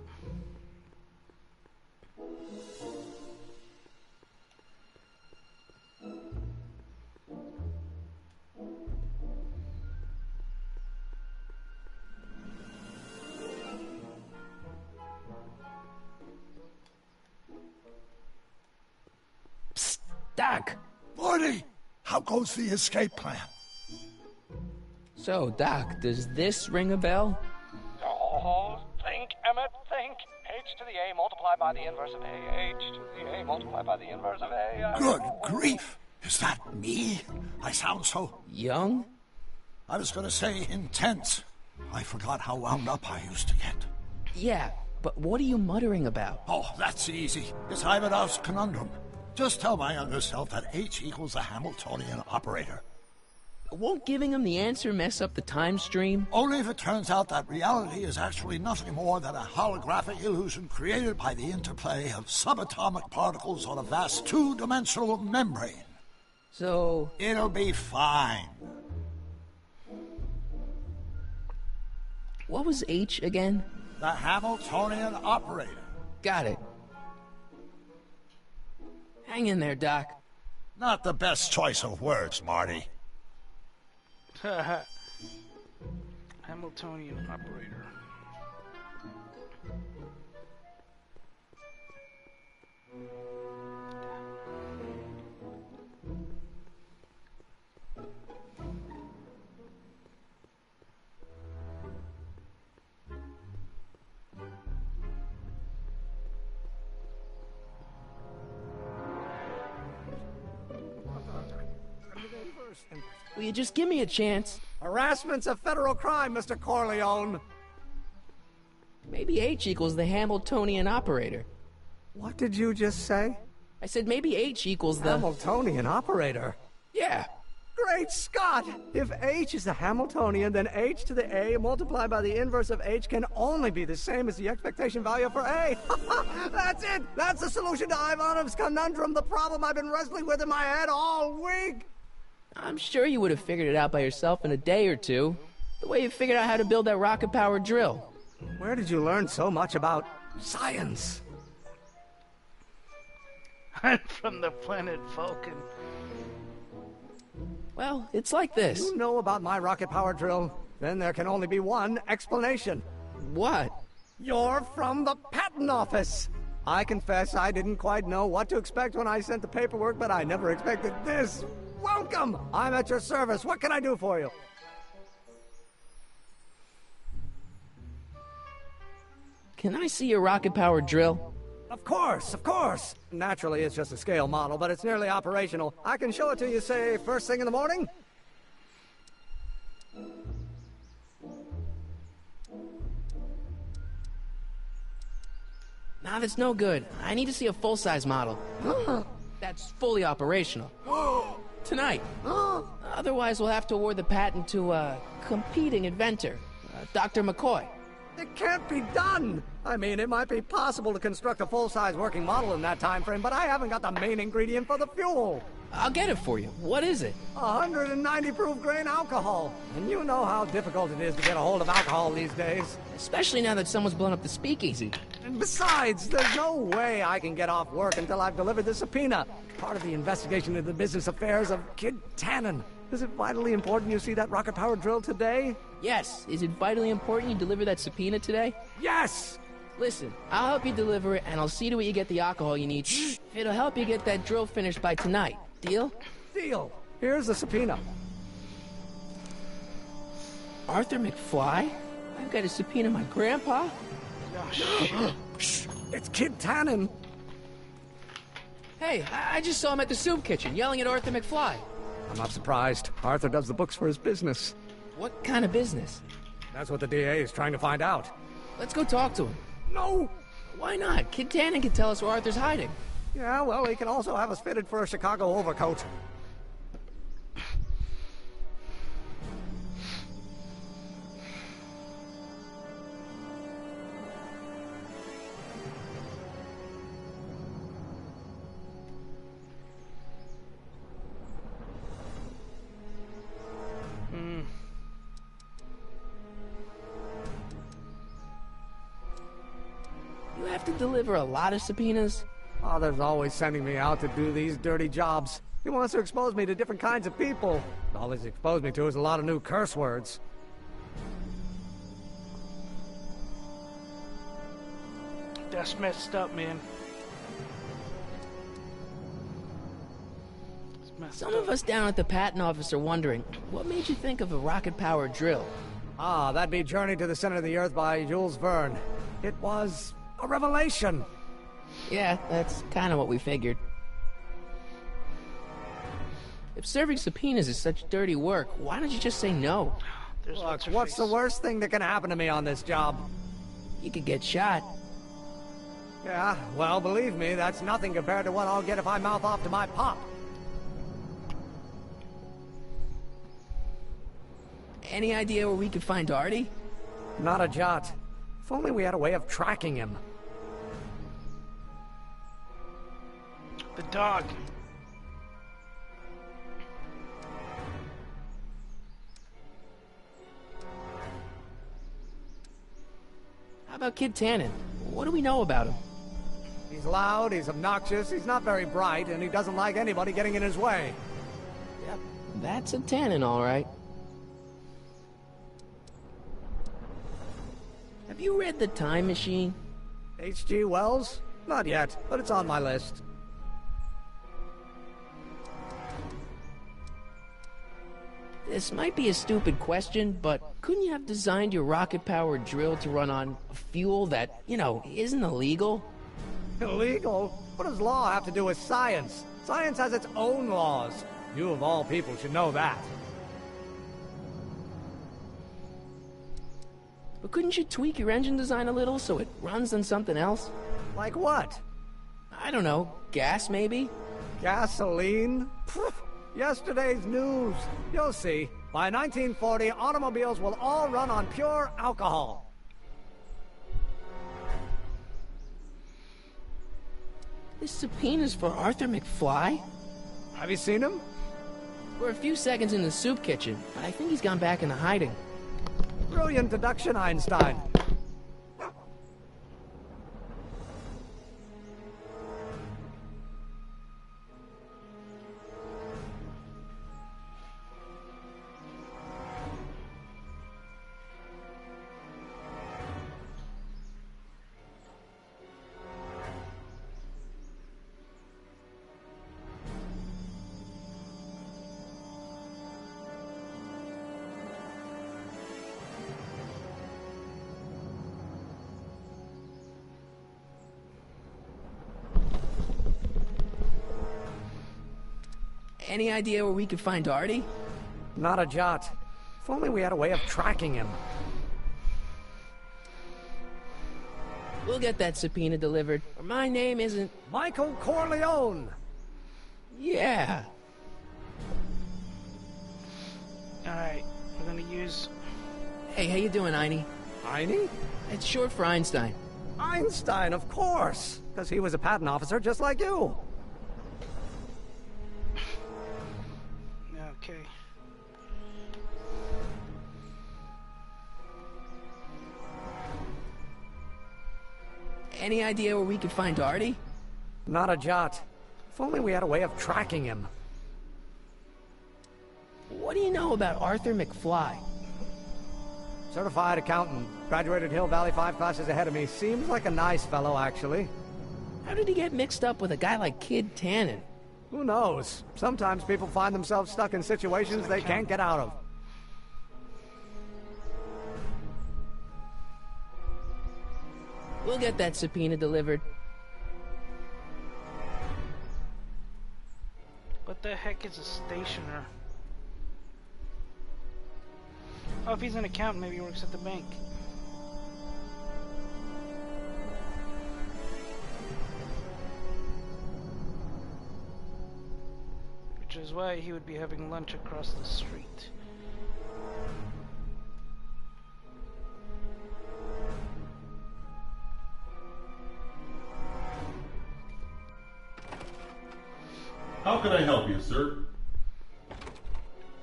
Psst, Doc! Marty! How goes the escape plan? So, Doc, does this ring a bell? Oh, think, Emmett, think. H to the A multiplied by the inverse of A. H to the A multiplied by the inverse of A. Good grief! Is that me? I sound so... Young? I was gonna say intense. I forgot how wound up I used to get. Yeah, but what are you muttering about? Oh, that's easy. It's Ivanov's conundrum. Just tell my younger self that H equals the Hamiltonian operator. Won't giving him the answer mess up the time stream? Only if it turns out that reality is actually nothing more than a holographic illusion created by the interplay of subatomic particles on a vast two-dimensional membrane. So... It'll be fine. What was H again? The Hamiltonian operator. Got it. Hang in there, Doc. Not the best choice of words, Marty. Hamiltonian operator. Will you just give me a chance? Harassment's a federal crime, Mr. Corleone. Maybe H equals the Hamiltonian operator. What did you just say? I said maybe H equals the... Hamiltonian operator? Yeah. Great Scott! If H is the Hamiltonian, then H to the A multiplied by the inverse of H can only be the same as the expectation value for A. That's it! That's the solution to Ivanov's conundrum, the problem I've been wrestling with in my head all week! I'm sure you would have figured it out by yourself in a day or two. The way you figured out how to build that rocket-powered drill. Where did you learn so much about science? I'm from the planet Vulcan. Well, it's like this. You know about my rocket-powered drill? Then there can only be one explanation. What? You're from the patent office! I confess I didn't quite know what to expect when I sent the paperwork, but I never expected this. Welcome! I'm at your service. What can I do for you? Can I see your rocket-powered drill? Of course, of course! Naturally, it's just a scale model, but it's nearly operational. I can show it to you, say, first thing in the morning? Nah, that's no good. I need to see a full-size model. That's fully operational. Tonight. Otherwise, we'll have to award the patent to a competing inventor, Dr. McCoy. It can't be done! I mean, it might be possible to construct a full-size working model in that time frame, but I haven't got the main ingredient for the fuel. I'll get it for you. What is it? 190 proof grain alcohol. And you know how difficult it is to get a hold of alcohol these days. Especially now that someone's blown up the speakeasy. And besides, there's no way I can get off work until I've delivered the subpoena. Part of the investigation into the business affairs of Kid Tannen. Is it vitally important you see that rocket-powered drill today? Yes. Is it vitally important you deliver that subpoena today? Yes! Listen, I'll help you deliver it, and I'll see to it you get the alcohol you need. It'll help you get that drill finished by tonight. Deal? Deal. Here's the subpoena. Arthur McFly? I've got to subpoena my grandpa? It's Kid Tannen. Hey, I just saw him at the soup kitchen, yelling at Arthur McFly. I'm not surprised. Arthur does the books for his business. What kind of business? That's what the DA is trying to find out. Let's go talk to him. No! Why not? Kid Tannen can tell us where Arthur's hiding. Yeah, well, he can also have us fitted for a Chicago overcoat. You have to deliver a lot of subpoenas? Father's always sending me out to do these dirty jobs. He wants to expose me to different kinds of people. All he's exposed me to is a lot of new curse words. That's messed up, man. Some of us down at the patent office are wondering, what made you think of a rocket-powered drill? Ah, that'd be Journey to the Center of the Earth by Jules Verne. It was a revelation. Yeah, that's kind of what we figured. If serving subpoenas is such dirty work, why don't you just say no? Look, what's the worst thing that can happen to me on this job? You could get shot. Yeah, well, believe me, that's nothing compared to what I'll get if I mouth off to my pop. Any idea where we could find Artie? Not a jot. If only we had a way of tracking him. The dog. How about Kid Tannen? What do we know about him? He's loud, he's obnoxious, he's not very bright, and he doesn't like anybody getting in his way. Yep, that's a Tannen, all right. Have you read The Time Machine? H.G. Wells? Not yet, but it's on my list. This might be a stupid question, but couldn't you have designed your rocket-powered drill to run on fuel that, you know, isn't illegal? Illegal? What does law have to do with science? Science has its own laws. You of all people should know that. But couldn't you tweak your engine design a little so it runs on something else? Like what? I don't know. Gas, maybe? Gasoline? Pfft, yesterday's news. You'll see. By 1940, automobiles will all run on pure alcohol. This subpoena's for Arthur McFly? Have you seen him? For a few seconds in the soup kitchen, but I think he's gone back into hiding. Brilliant deduction, Einstein. Any idea where we could find Artie? Not a jot. If only we had a way of tracking him. We'll get that subpoena delivered, or my name isn't... Michael Corleone! Yeah. Alright, we're gonna use... Hey, how you doing, Einie? Einie? It's short for Einstein. Einstein, of course! Because he was a patent officer just like you. Okay. Any idea where we could find Artie? Not a jot. If only we had a way of tracking him. What do you know about Arthur McFly? Certified accountant. Graduated Hill Valley 5 classes ahead of me. Seems like a nice fellow, actually. How did he get mixed up with a guy like Kid Tannen? Who knows? Sometimes people find themselves stuck in situations they can't get out of. We'll get that subpoena delivered. What the heck is a stationer? Oh, if he's an accountant, maybe he works at the bank. Which is why he would be having lunch across the street. How can I help you, sir?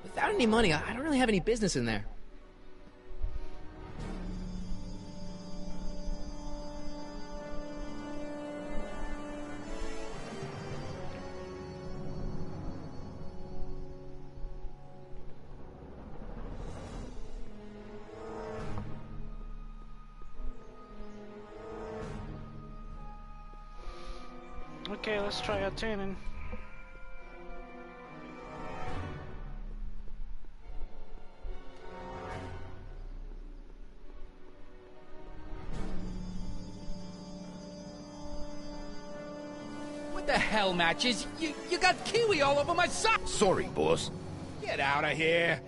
Without any money, I don't really have any business in there. Okay, let's try out Tannen. What the hell, Matches? You got kiwi all over my sock! Sorry, boss. Get out of here!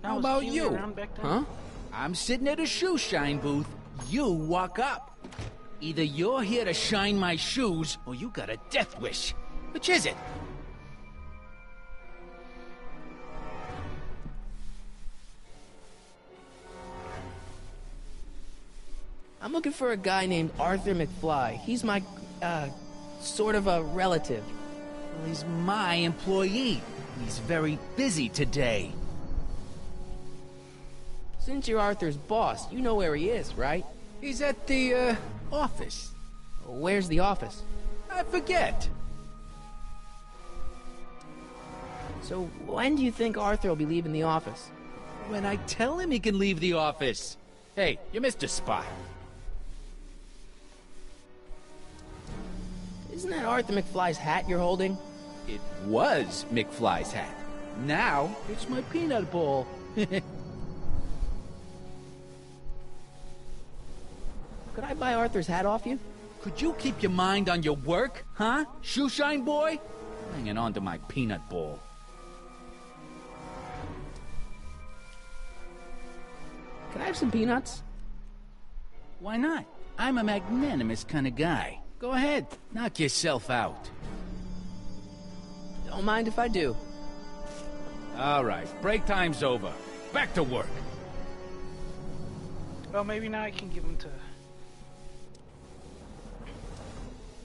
How was about Kiwi you? around back then? Huh? I'm sitting at a shoe shine booth. You walk up. Either you're here to shine my shoes, or you got a death wish. Which is it? I'm looking for a guy named Arthur McFly. He's my, sort of a relative. Well, he's my employee. He's very busy today. Since you're Arthur's boss, you know where he is, right? He's at the, office. Where's the office? I forget. So when do you think Arthur will be leaving the office? When I tell him he can leave the office. Hey, you missed a spot. Isn't that Arthur McFly's hat you're holding? It was McFly's hat. Now, it's my peanut ball. Could I buy Arthur's hat off you? Could you keep your mind on your work, huh, shoeshine boy? Hanging on to my peanut ball. Can I have some peanuts? Why not? I'm a magnanimous kind of guy. Go ahead, knock yourself out. Don't mind if I do. All right, break time's over. Back to work. Well, maybe now I can give him to...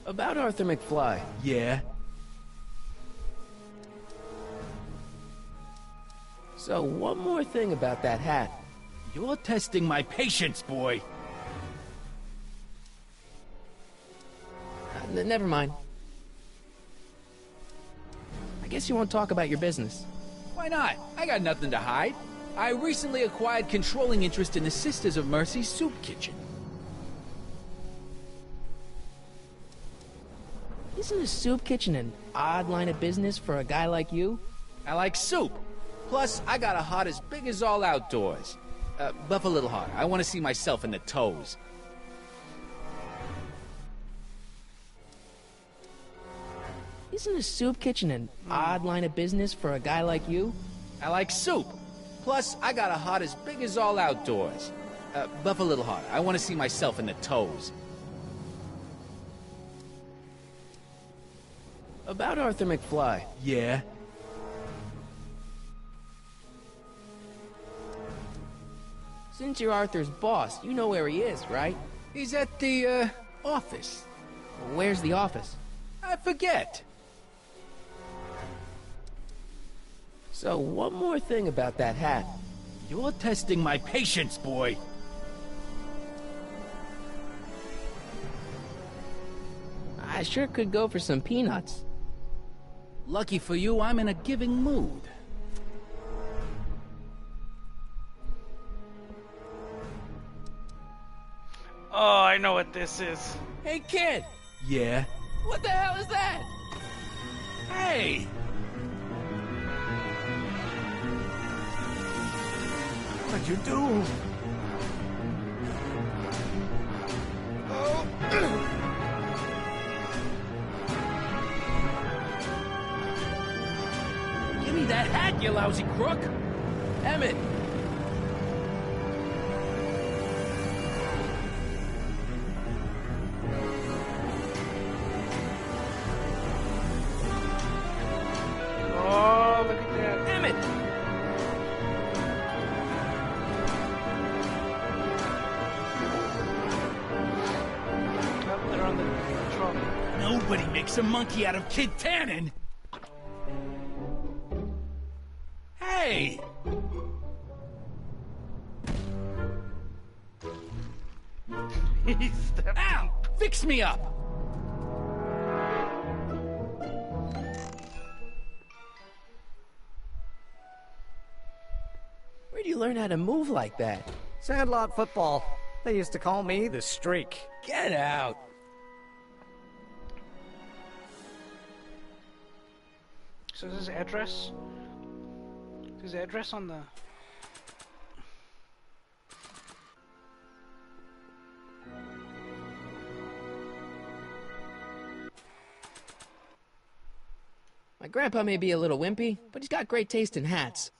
About Arthur McFly. Yeah? So, one more thing about that hat. You're testing my patience, boy. Never mind. I guess you won't talk about your business. Why not? I got nothing to hide. I recently acquired controlling interest in the Sisters of Mercy Soup Kitchen. Isn't a soup kitchen an odd line of business for a guy like you? I like soup. Plus, I got a heart as big as all outdoors. Buff a little harder. I want to see myself in the toes. Isn't a soup kitchen an odd line of business for a guy like you? I like soup. Plus, I got a heart as big as all outdoors. Buff a little harder. I want to see myself in the toes. About Arthur McFly. Yeah? Since you're Arthur's boss, you know where he is, right? He's at the, office. Where's the office? I forget. So, one more thing about that hat. You're testing my patience, boy. I sure could go for some peanuts. Lucky for you, I'm in a giving mood. Oh, I know what this is. Hey, kid! Yeah? What the hell is that? Hey! What'd you do? Give me that hat, you lousy crook! Emmett! Oh, look at that. Emmett! Oh, they're on the truck. Nobody makes a monkey out of Kid Tannen! Hey! Ow! Fix me up! Where'd you learn how to move like that? Sandlot football. They used to call me the Streak. Get out! So is his address? Is his address on the... My grandpa may be a little wimpy, but he's got great taste in hats.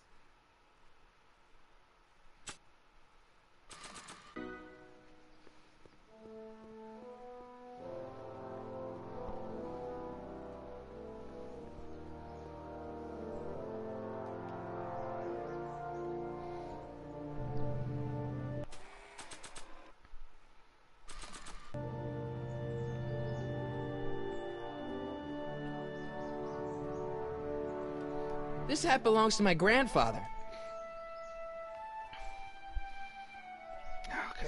This hat belongs to my grandfather. Okay.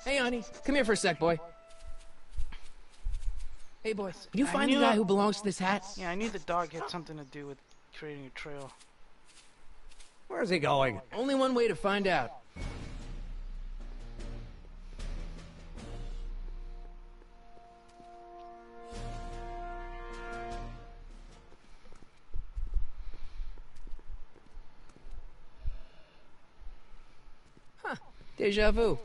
Hey, Ani, come here for a sec, boy. Hey, boy, can you I find the knew- guy who belongs to this hat? Yeah, I knew the dog had something to do with creating a trail. Where's he going? Only one way to find out. Huh, deja vu.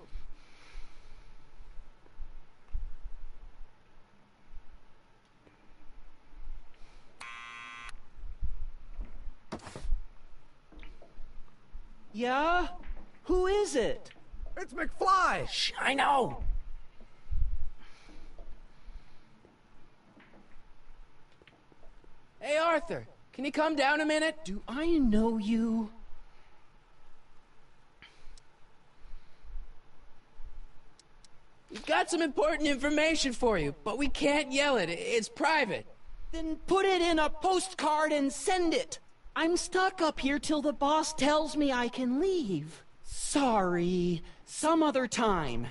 Yeah? Who is it? It's McFly! Shh, I know! Hey, Arthur, can you come down a minute? Do I know you? We've got some important information for you, but we can't yell it. It's private. Then put it in a postcard and send it. I'm stuck up here till the boss tells me I can leave. Sorry, some other time.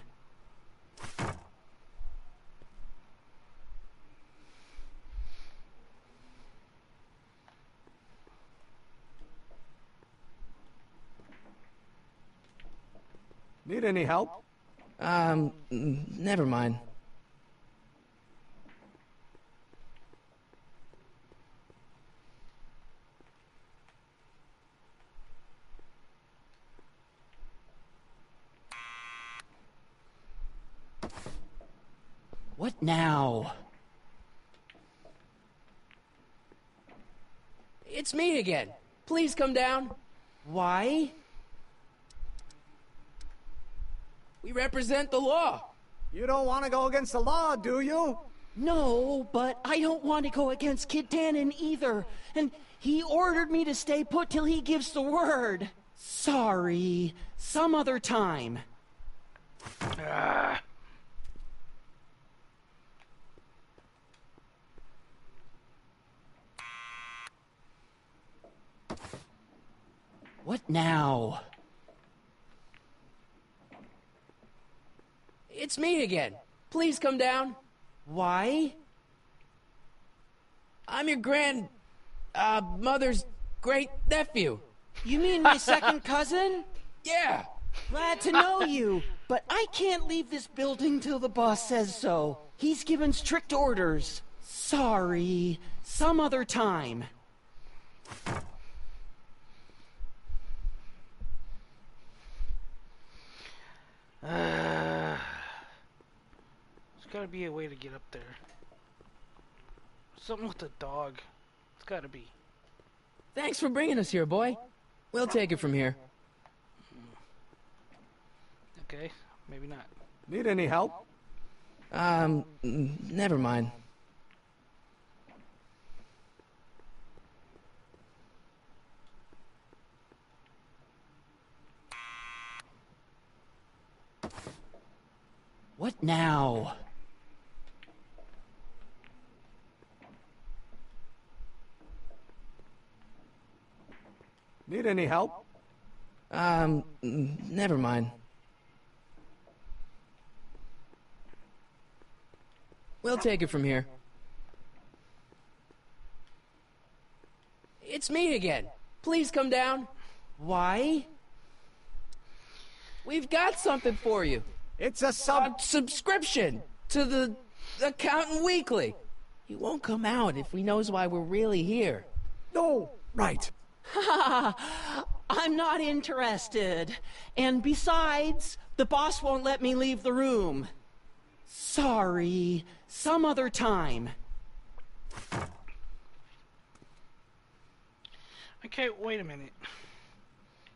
Need any help? Never mind. What now? It's me again. Please come down. Why? We represent the law. You don't want to go against the law, do you? No, but I don't want to go against Kid Tannen either. And he ordered me to stay put till he gives the word. Sorry, some other time. What now? It's me again. Please come down. Why? I'm your mother's great nephew. You mean my second cousin? Yeah. Glad to know you, but I can't leave this building till the boss says so. He's given strict orders. Sorry, some other time. There's gotta be a way to get up there. Something with the dog. It's gotta be. Thanks for bringing us here, boy. We'll take it from here. Okay, maybe not. Need any help? Never mind. What now? Need any help? Never mind. We'll take it from here. It's me again. Please come down. Why? We've got something for you. It's a subscription to the Accountant Weekly. He won't come out if he knows why we're really here. No, right. I'm not interested. And besides, the boss won't let me leave the room. Sorry, some other time. Okay, wait a minute.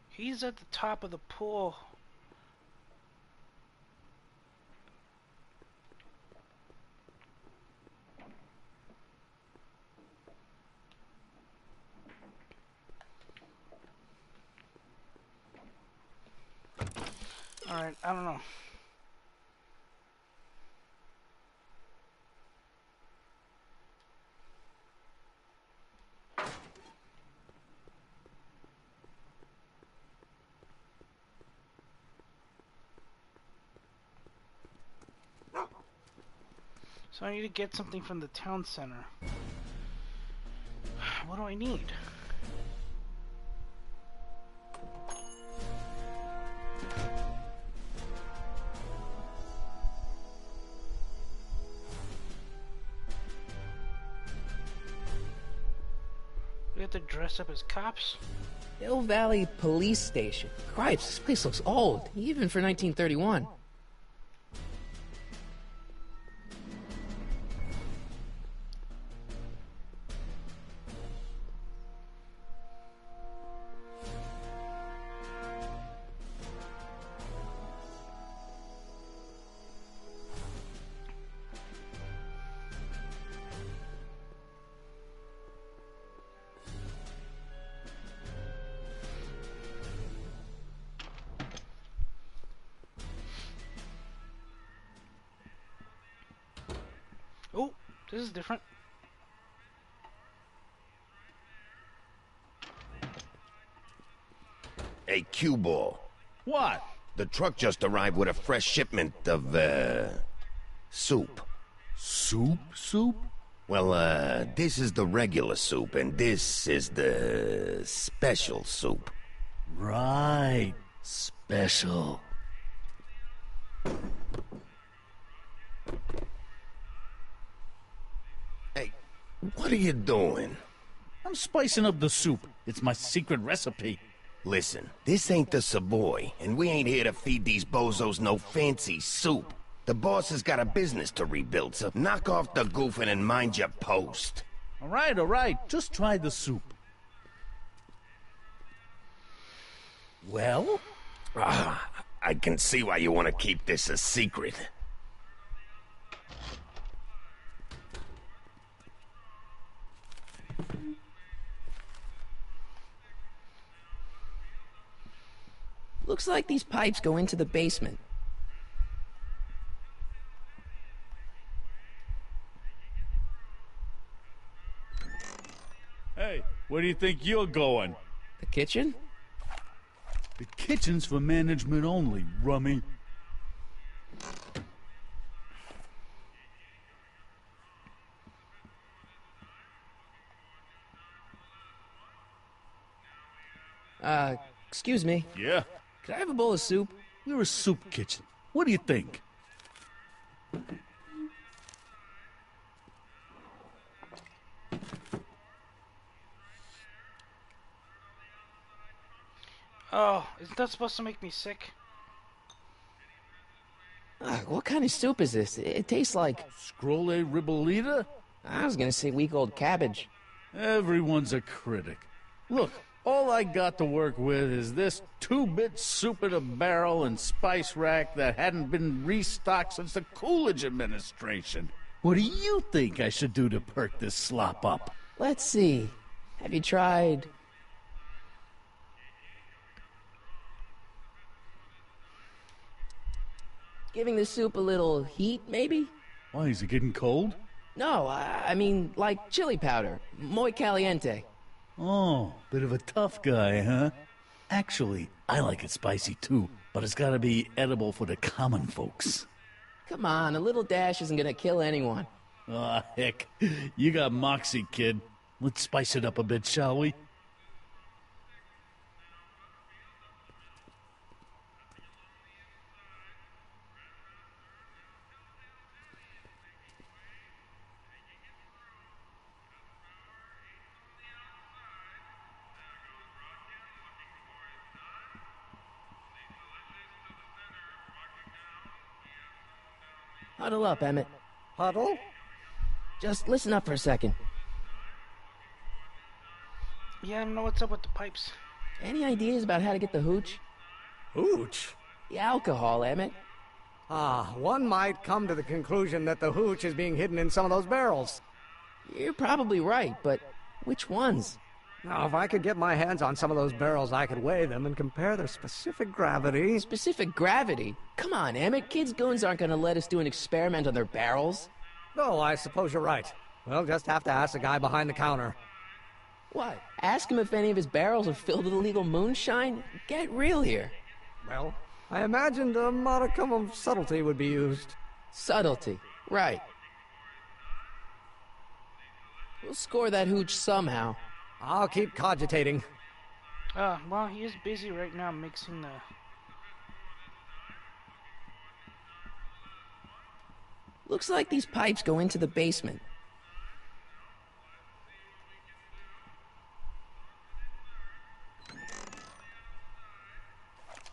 He's at the top of the pool. Alright, I don't know. So I need to get something from the town center. What do I need? We have to dress up as cops? Hill Valley Police Station. Cripes, this place looks old, even for 1931. This is different. Hey, cue ball. What? The truck just arrived with a fresh shipment of, soup. Soup? Soup? Well, this is the regular soup, and this is the special soup. Right. Special. Hey, what are you doing? I'm spicing up the soup. It's my secret recipe. Listen, this ain't the Savoy, and we ain't here to feed these bozos no fancy soup. The boss has got a business to rebuild, so knock off the goofing and mind your post. All right. Just try the soup. Well? I can see why you want to keep this a secret. Looks like these pipes go into the basement. Hey, where do you think you're going? The kitchen? The kitchen's for management only, rummy. Excuse me. Yeah? Could I have a bowl of soup? We're a soup kitchen. What do you think? Oh, is that supposed to make me sick? What kind of soup is this? It tastes like... Scroll ribolita? I was gonna say week-old cabbage. Everyone's a critic. Look, all I got to work with is this 2-bit soup in a barrel and spice rack that hadn't been restocked since the Coolidge administration. What do you think I should do to perk this slop up? Let's see. Have you tried... giving the soup a little heat, maybe? Why, is it getting cold? No, I mean, like chili powder. Muy caliente. Oh, bit of a tough guy, huh? Actually, I like it spicy too, but it's gotta be edible for the common folks. Come on, a little dash isn't gonna kill anyone. Aw, heck. You got moxie, kid. Let's spice it up a bit, shall we? Huddle up, Emmett. Huddle? Just listen up for a second. Yeah, I don't know what's up with the pipes. Any ideas about how to get the hooch? Hooch? The alcohol, Emmett. One might come to the conclusion that the hooch is being hidden in some of those barrels. You're probably right, but which ones? Now, if I could get my hands on some of those barrels, I could weigh them and compare their specific gravity. Specific gravity? Come on, Emmett. Kids' goons aren't gonna let us do an experiment on their barrels. No, I suppose you're right. We'll just have to ask the guy behind the counter. What? Ask him if any of his barrels are filled with illegal moonshine? Get real here. Well, I imagined a modicum of subtlety would be used. Subtlety. Right. We'll score that hooch somehow. I'll keep cogitating. Well, he is busy right now mixing the... Looks like these pipes go into the basement.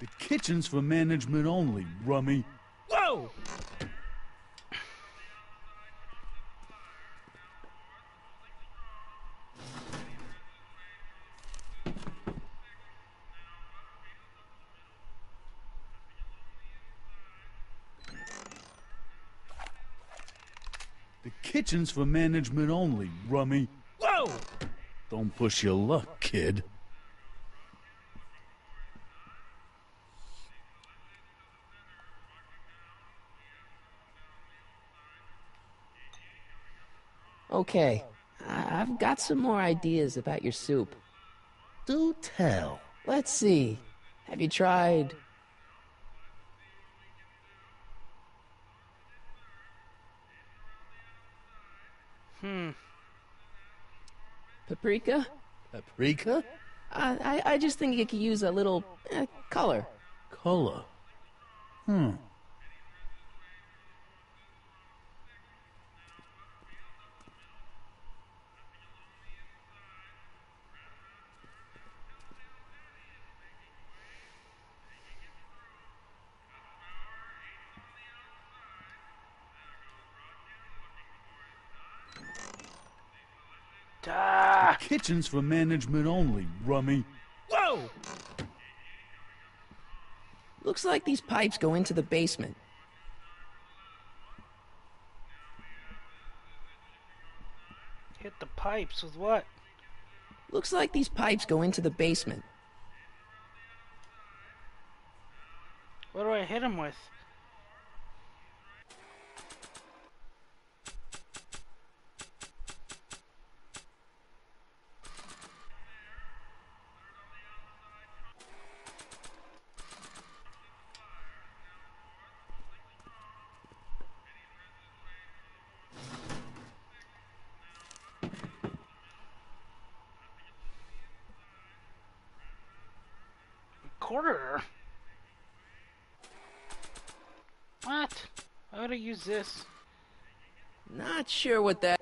The kitchen's for management only, rummy. Whoa! The kitchen's for management only, rummy. Whoa! Don't push your luck, kid. Okay, I've got some more ideas about your soup. Do tell. Let's see. Have you tried... Paprika? Paprika? I just think it could use a little color. Color? Ah! Kitchen's for management only, rummy. Whoa! Looks like these pipes go into the basement. Hit the pipes with what? Looks like these pipes go into the basement. What do I hit him with? Recorder? What? Why would I use this? Not sure what that...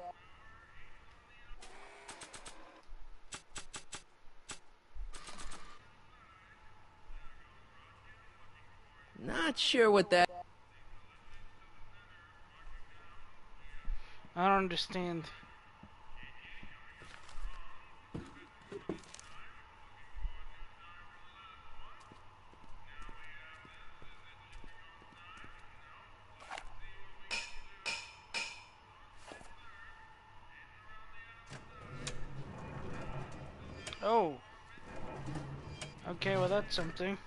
Not sure what that... I don't understand. Oh. Okay, well that's something.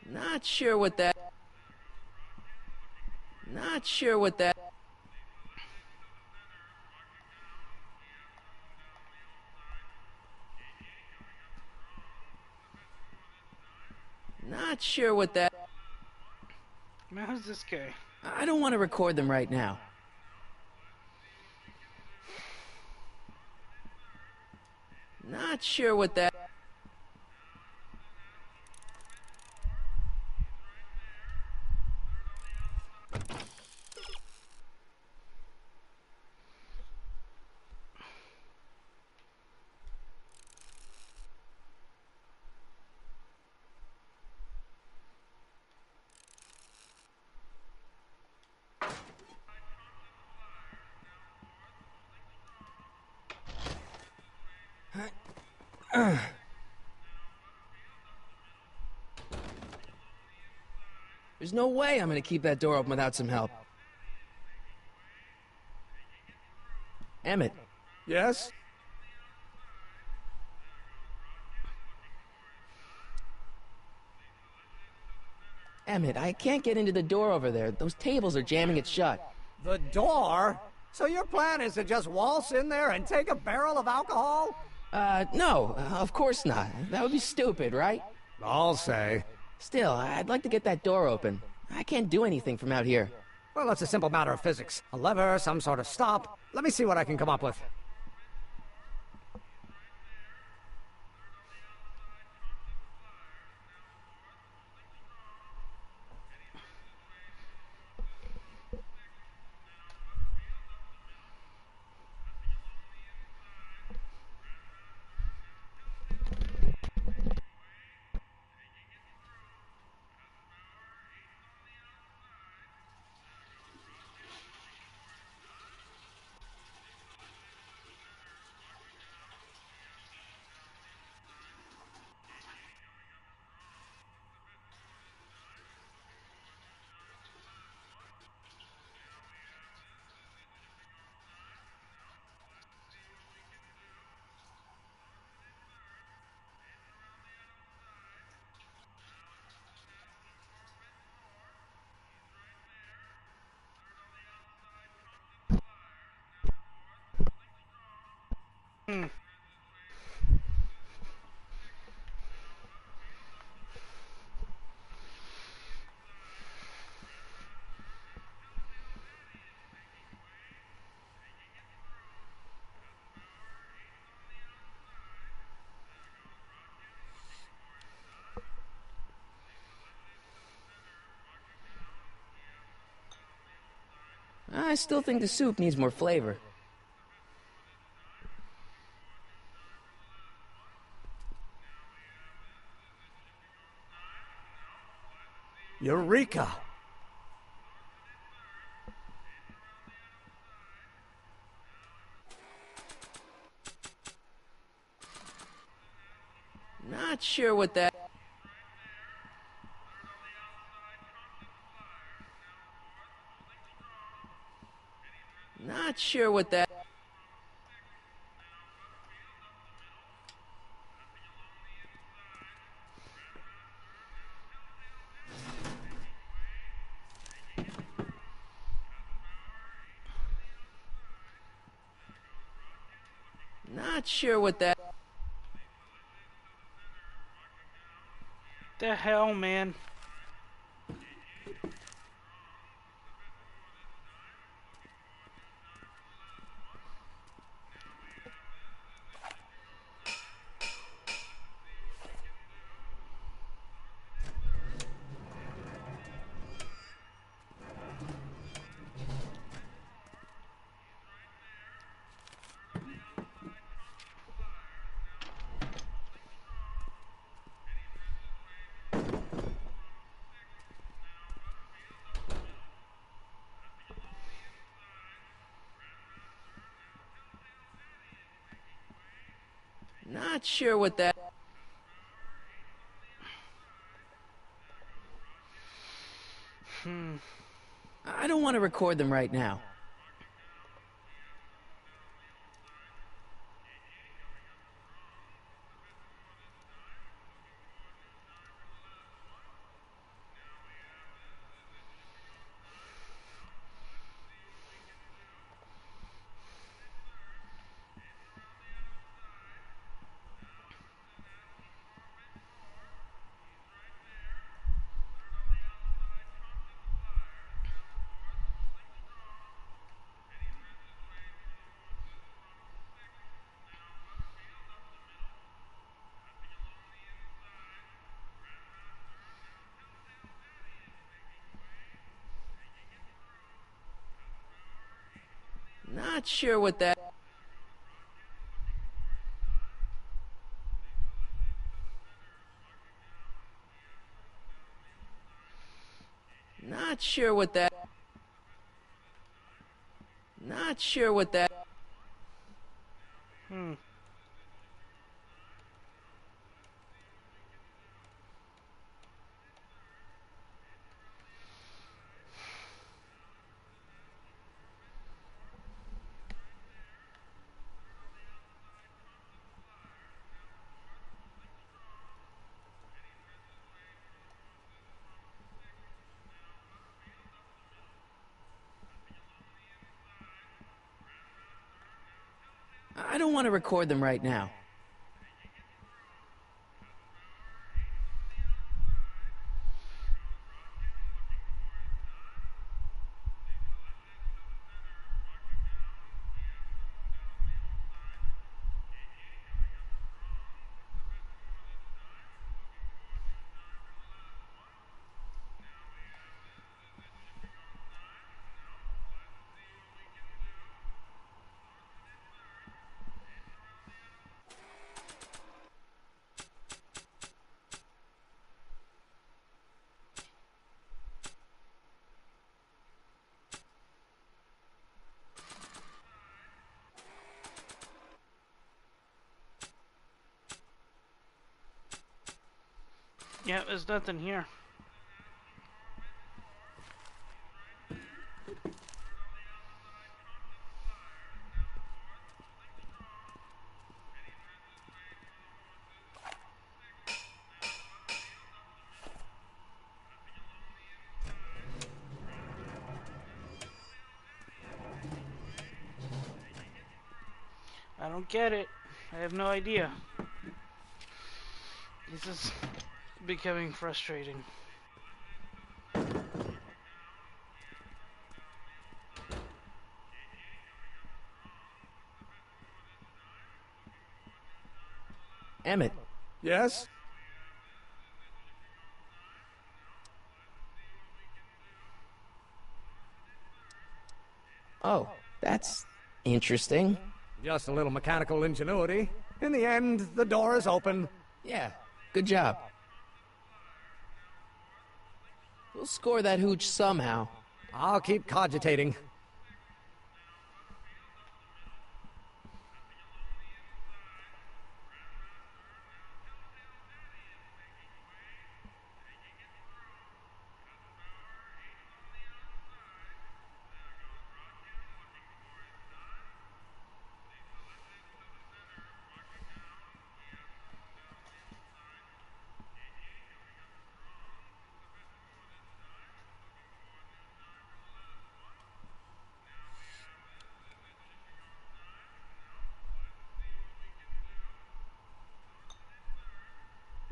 Not sure what that... Not sure what that... Not sure what that... Man, who's this guy? I don't want to record them right now. Not sure what that... There's no way I'm gonna keep that door open without some help. Emmett. Yes? Emmett, I can't get into the door over there. Those tables are jamming it shut. The door? So your plan is to just waltz in there and take a barrel of alcohol? No, of course not. That would be stupid, right? I'll say. Still, I'd like to get that door open. I can't do anything from out here. Well, it's a simple matter of physics. A lever, some sort of stop. Let me see what I can come up with. Hmm. I still think the soup needs more flavor. Eureka! Not sure what that... Not sure what that... Not sure what that... The hell, man? Not sure what that... I don't want to record them right now. Not sure what that... Not sure what that... Not sure what that... I don't want to record them right now. Yeah, there's nothing here. I don't get it. I have no idea. This is becoming frustrating. Emmett. Yes? Oh, that's interesting. Just a little mechanical ingenuity. In the end, the door is open. Yeah, good job. We'll score that hooch somehow. I'll keep cogitating.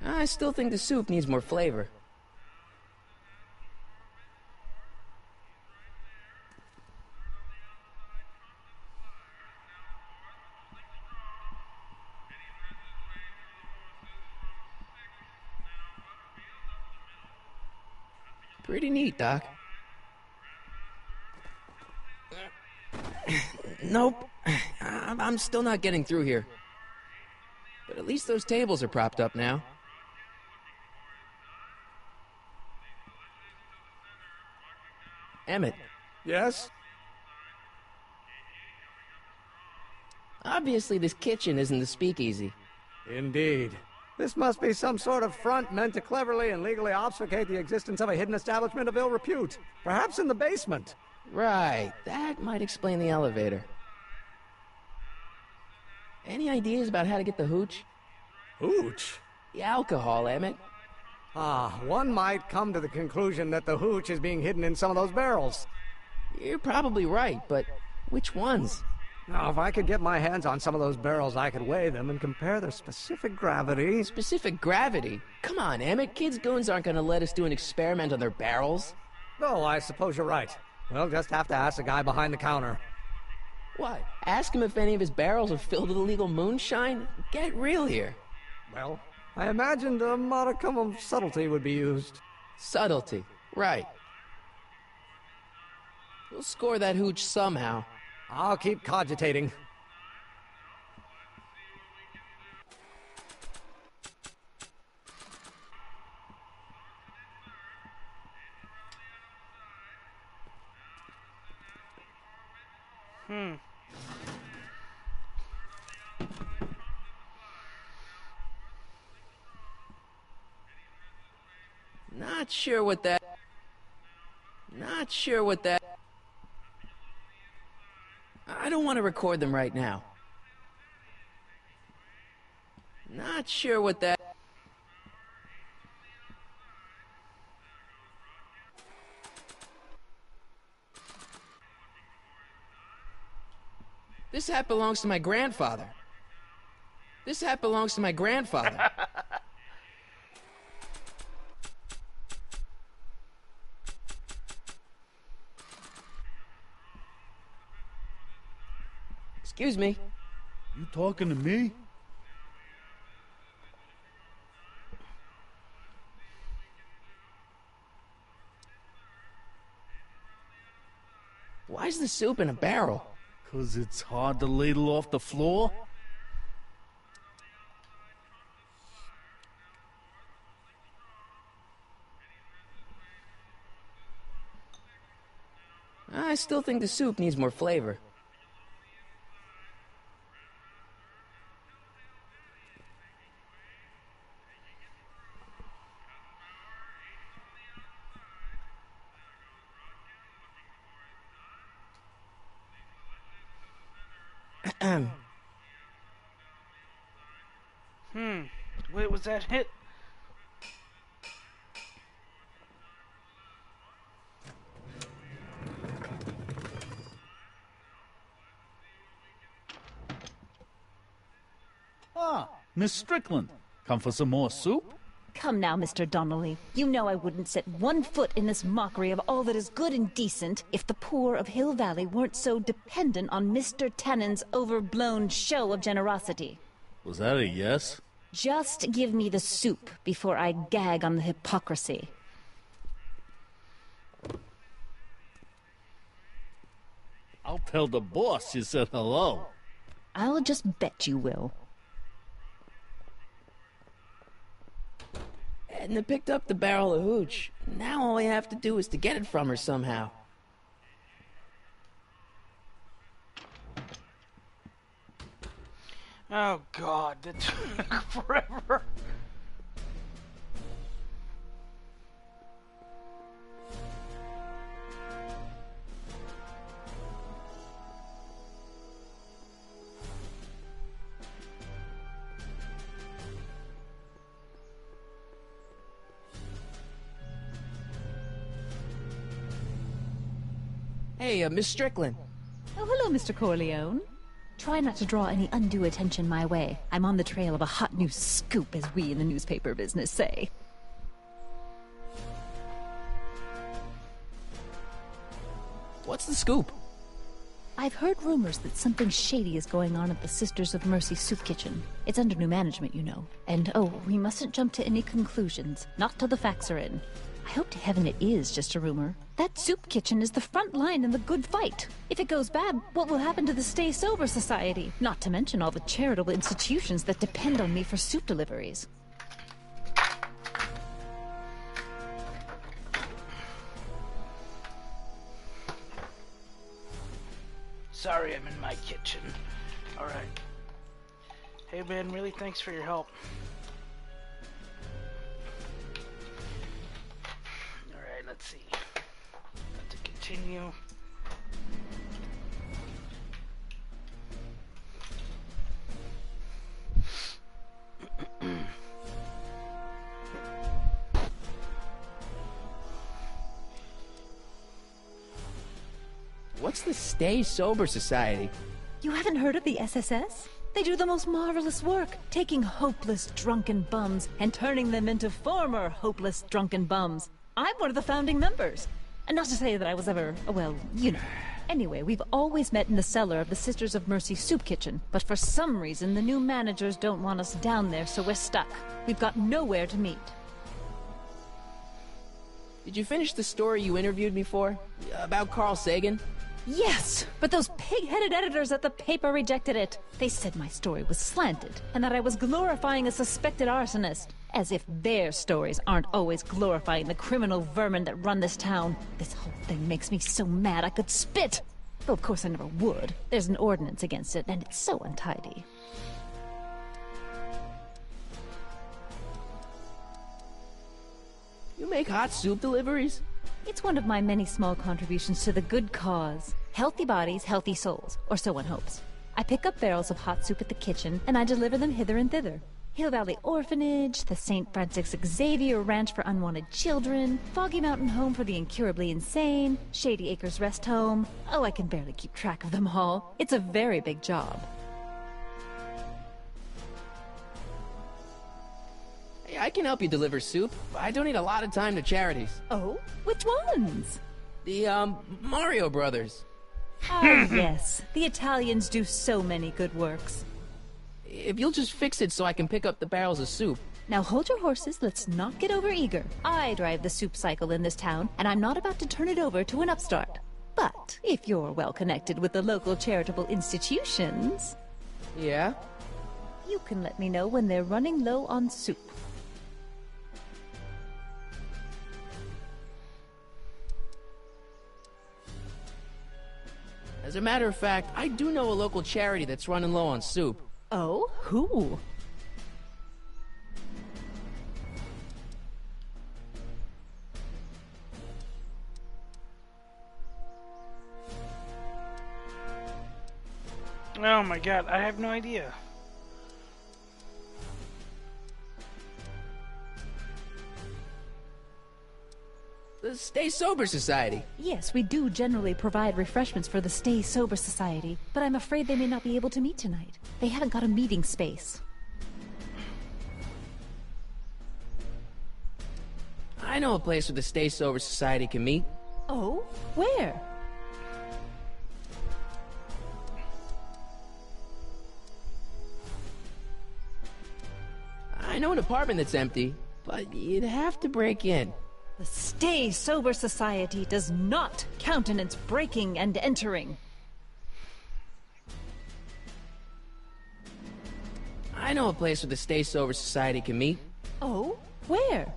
I still think the soup needs more flavor. Pretty neat, Doc. Nope. I'm still not getting through here. But at least those tables are propped up now. Emmett. Yes? Obviously, this kitchen isn't the speakeasy. Indeed. This must be some sort of front meant to cleverly and legally obfuscate the existence of a hidden establishment of ill repute. Perhaps in the basement. Right. That might explain the elevator. Any ideas about how to get the hooch? Hooch? The alcohol, Emmett. One might come to the conclusion that the hooch is being hidden in some of those barrels. You're probably right, but which ones? Now, if I could get my hands on some of those barrels, I could weigh them and compare their specific gravity. Specific gravity? Come on, Emmett. Kids' goons aren't going to let us do an experiment on their barrels. Oh, I suppose you're right. We'll just have to ask the guy behind the counter. What? Ask him if any of his barrels are filled with illegal moonshine? Get real here. Well, I imagined a modicum of subtlety would be used. Subtlety, right. We'll score that hooch somehow. I'll keep cogitating. Not sure what that... I don't want to record them right now. Not sure what that... This hat belongs to my grandfather. Excuse me. You talking to me? Why's the soup in a barrel? 'Cause it's hard to ladle off the floor? I still think the soup needs more flavor. Wait, was that hit? Miss Strickland, come for some more soup? Come now, Mr. Donnelly. You know I wouldn't set one foot in this mockery of all that is good and decent if the poor of Hill Valley weren't so dependent on Mr. Tennant's overblown show of generosity. Was that a yes? Just give me the soup before I gag on the hypocrisy. I'll tell the boss you said hello. I'll just bet you will. Edna picked up the barrel of hooch. Now all I have to do is to get it from her somehow. Oh God, that took forever. Hey, Miss Strickland. Oh, hello, Mr. Corleone. Try not to draw any undue attention my way. I'm on the trail of a hot new scoop, as we in the newspaper business say. What's the scoop? I've heard rumors that something shady is going on at the Sisters of Mercy Soup Kitchen. It's under new management, you know. And, oh, we mustn't jump to any conclusions. Not till the facts are in. I hope to heaven it is just a rumor. That soup kitchen is the front line in the good fight. If it goes bad, what will happen to the Stay Sober Society? Not to mention all the charitable institutions that depend on me for soup deliveries. Sorry, I'm in my kitchen. Alright. Hey Ben, really thanks for your help. Alright, let's see. To continue. What's the Stay Sober Society? You haven't heard of the SSS? They do the most marvelous work, taking hopeless drunken bums and turning them into former hopeless drunken bums. I'm one of the founding members. And not to say that I was ever, well, you know. Anyway, we've always met in the cellar of the Sisters of Mercy Soup Kitchen, but for some reason the new managers don't want us down there, so we're stuck. We've got nowhere to meet. Did you finish the story you interviewed me for? About Carl Sagan? Yes, but those pig-headed editors at the paper rejected it. They said my story was slanted, and that I was glorifying a suspected arsonist. As if their stories aren't always glorifying the criminal vermin that run this town. This whole thing makes me so mad I could spit. Though of course I never would. There's an ordinance against it, and it's so untidy. You make hot soup deliveries? It's one of my many small contributions to the good cause. Healthy bodies, healthy souls, or so one hopes. I pick up barrels of hot soup at the kitchen, and I deliver them hither and thither. Hill Valley Orphanage, the St. Francis Xavier Ranch for Unwanted Children, Foggy Mountain Home for the Incurably Insane, Shady Acres Rest Home. Oh, I can barely keep track of them all. It's a very big job. Hey, I can help you deliver soup. I donate a lot of time to charities. Oh? Which ones? The, Mario Brothers. Ah, yes. The Italians do so many good works. If you'll just fix it so I can pick up the barrels of soup. Now hold your horses, let's not get overeager. I drive the soup cycle in this town, and I'm not about to turn it over to an upstart. But if you're well connected with the local charitable institutions... Yeah? You can let me know when they're running low on soup. As a matter of fact, I do know a local charity that's running low on soup. Oh? Who? Oh my god, I have no idea. The Stay Sober Society. Yes, we do generally provide refreshments for the Stay Sober Society, but I'm afraid they may not be able to meet tonight. They haven't got a meeting space. I know a place where the Stay Sober Society can meet. Oh? Where? I know an apartment that's empty, but you'd have to break in. The Stay Sober Society does not countenance breaking and entering. I know a place where the Stay Sober Society can meet. Oh? Where?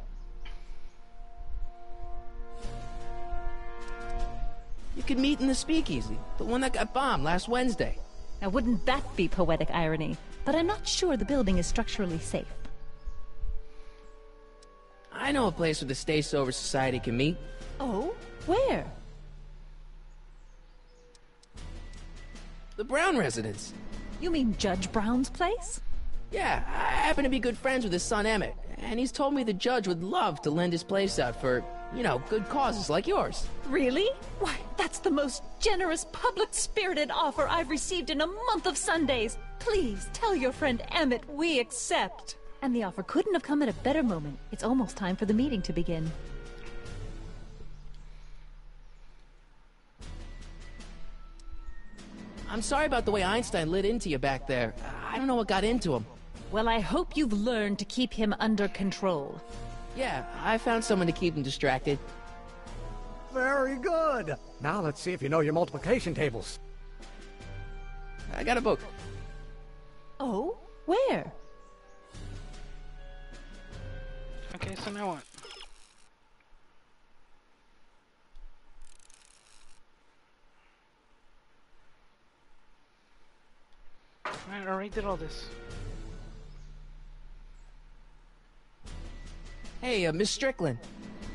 You could meet in the Speakeasy, the one that got bombed last Wednesday. Now wouldn't that be poetic irony? But I'm not sure the building is structurally safe. I know a place where the Stay Sober Society can meet. Oh? Where? The Brown residence. You mean Judge Brown's place? Yeah, I happen to be good friends with his son Emmett, and he's told me the judge would love to lend his place out for, you know, good causes like yours. Really? Why, that's the most generous, public-spirited offer I've received in a month of Sundays. Please, tell your friend Emmett we accept. And the offer couldn't have come at a better moment. It's almost time for the meeting to begin. I'm sorry about the way Einstein lit into you back there. I don't know what got into him. Well, I hope you've learned to keep him under control. Yeah, I found someone to keep him distracted. Very good. Now let's see if you know your multiplication tables. I got a book. Oh? Where? Okay, so now what? I already did all this. Hey, Miss Strickland.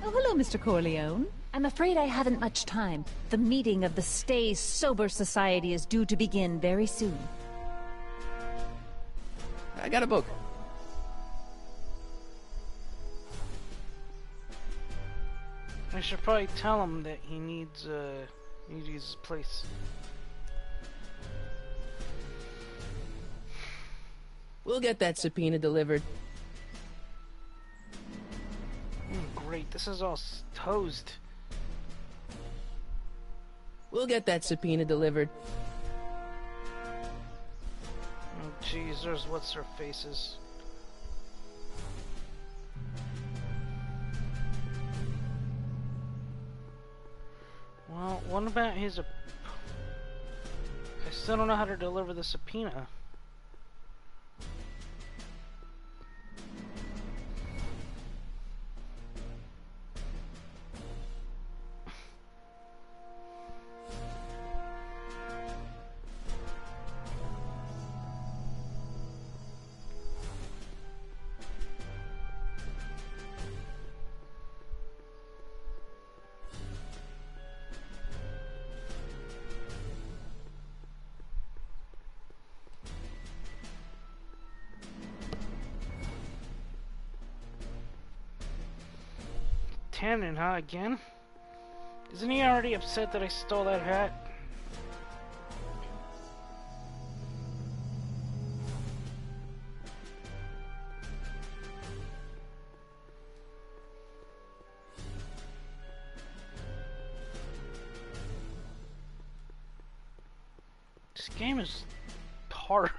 Oh, hello, Mr. Corleone. I'm afraid I haven't much time. The meeting of the Stay Sober Society is due to begin very soon. I got a book. I should probably tell him that he needs his place. We'll get that subpoena delivered. Great, this is all toast. We'll get that subpoena delivered. Oh jeez, there's what's their faces. Well, what about his... I still don't know how to deliver the subpoena. Tannen, huh? Again? Isn't he already upset that I stole that hat? This game is hard.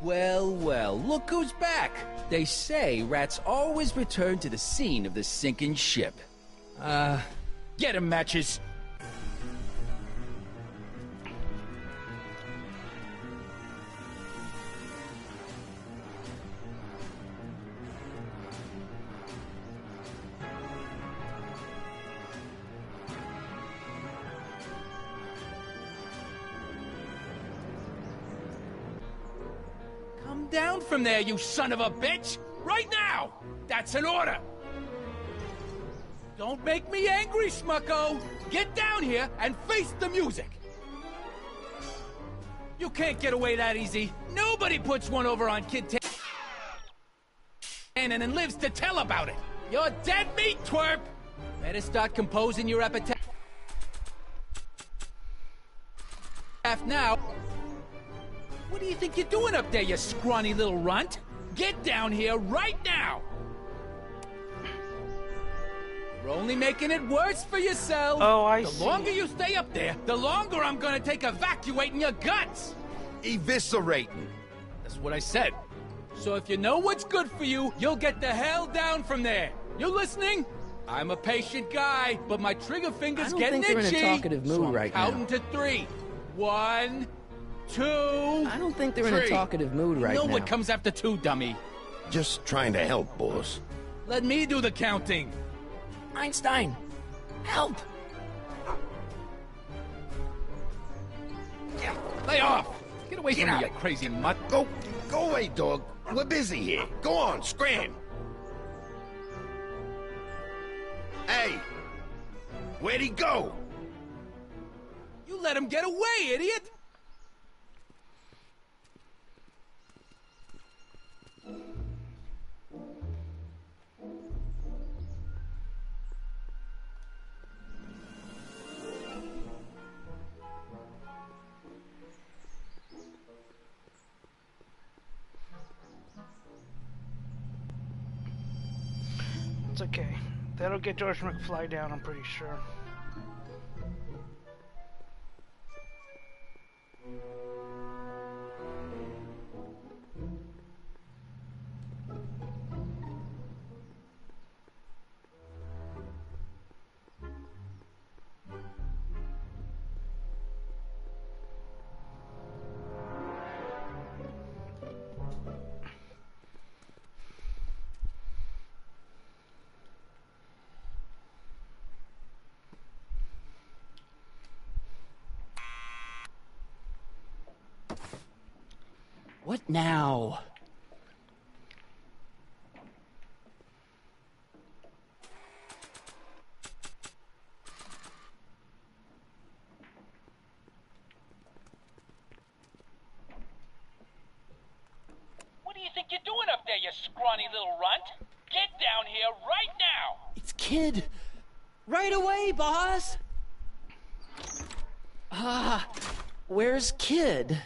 Well, well, look who's back! They say rats always return to the scene of the sinking ship. Get 'em, Matches! Down from there, you son of a bitch! Right now! That's an order! Don't make me angry, Smucko! Get down here and face the music! You can't get away that easy. Nobody puts one over on Kid Tannen and lives to tell about it. You're dead meat, twerp! Better start composing your epitaph now. What do you think you're doing up there, you scrawny little runt? Get down here right now! You're only making it worse for yourself. Oh, I see. see. The longer you stay up there, the longer I'm gonna take evacuating your guts! Eviscerating. That's what I said. So if you know what's good for you, you'll get the hell down from there. You listening? I'm a patient guy, but my trigger finger's getting think itchy. they're in a talkative mood so I'm right now. counting to 3. 1, 2. I don't think they're in a 3. talkative mood right You know now. what comes after 2, dummy? Just trying to help, boss. Let me do the counting. Einstein, help! Lay off! Get away from me, you crazy mutt. Go away, dog. We're busy here. Go on, scram. Hey, where'd he go? You let him get away, idiot! It's okay. That'll get George McFly down, I'm pretty sure. What now? What do you think you're doing up there, you scrawny little runt? Get down here right now! It's Kid. Right away, boss. Where's Kid?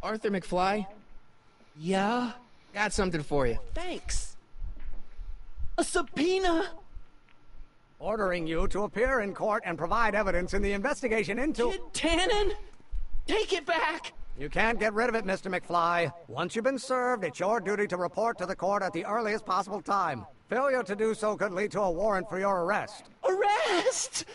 Arthur McFly? Yeah? Got something for you. Thanks. A subpoena? Ordering you to appear in court and provide evidence in the investigation into... Kid Tannen? Take it back! You can't get rid of it, Mr. McFly. Once you've been served, it's your duty to report to the court at the earliest possible time. Failure to do so could lead to a warrant for your arrest. Arrest!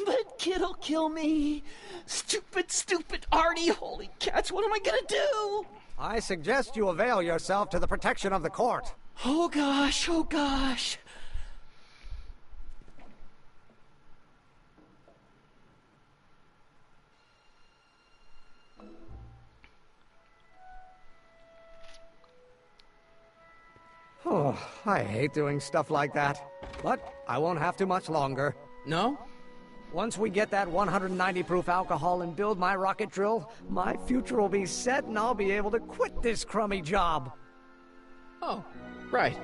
But Kid'll kill me. Stupid Artie. Holy cats, what am I gonna do? I suggest you avail yourself to the protection of the court. Oh gosh, oh gosh. Oh, I hate doing stuff like that. But I won't have to much longer. No? Once we get that 190 proof alcohol and build my rocket drill, my future will be set and I'll be able to quit this crummy job. Oh, right.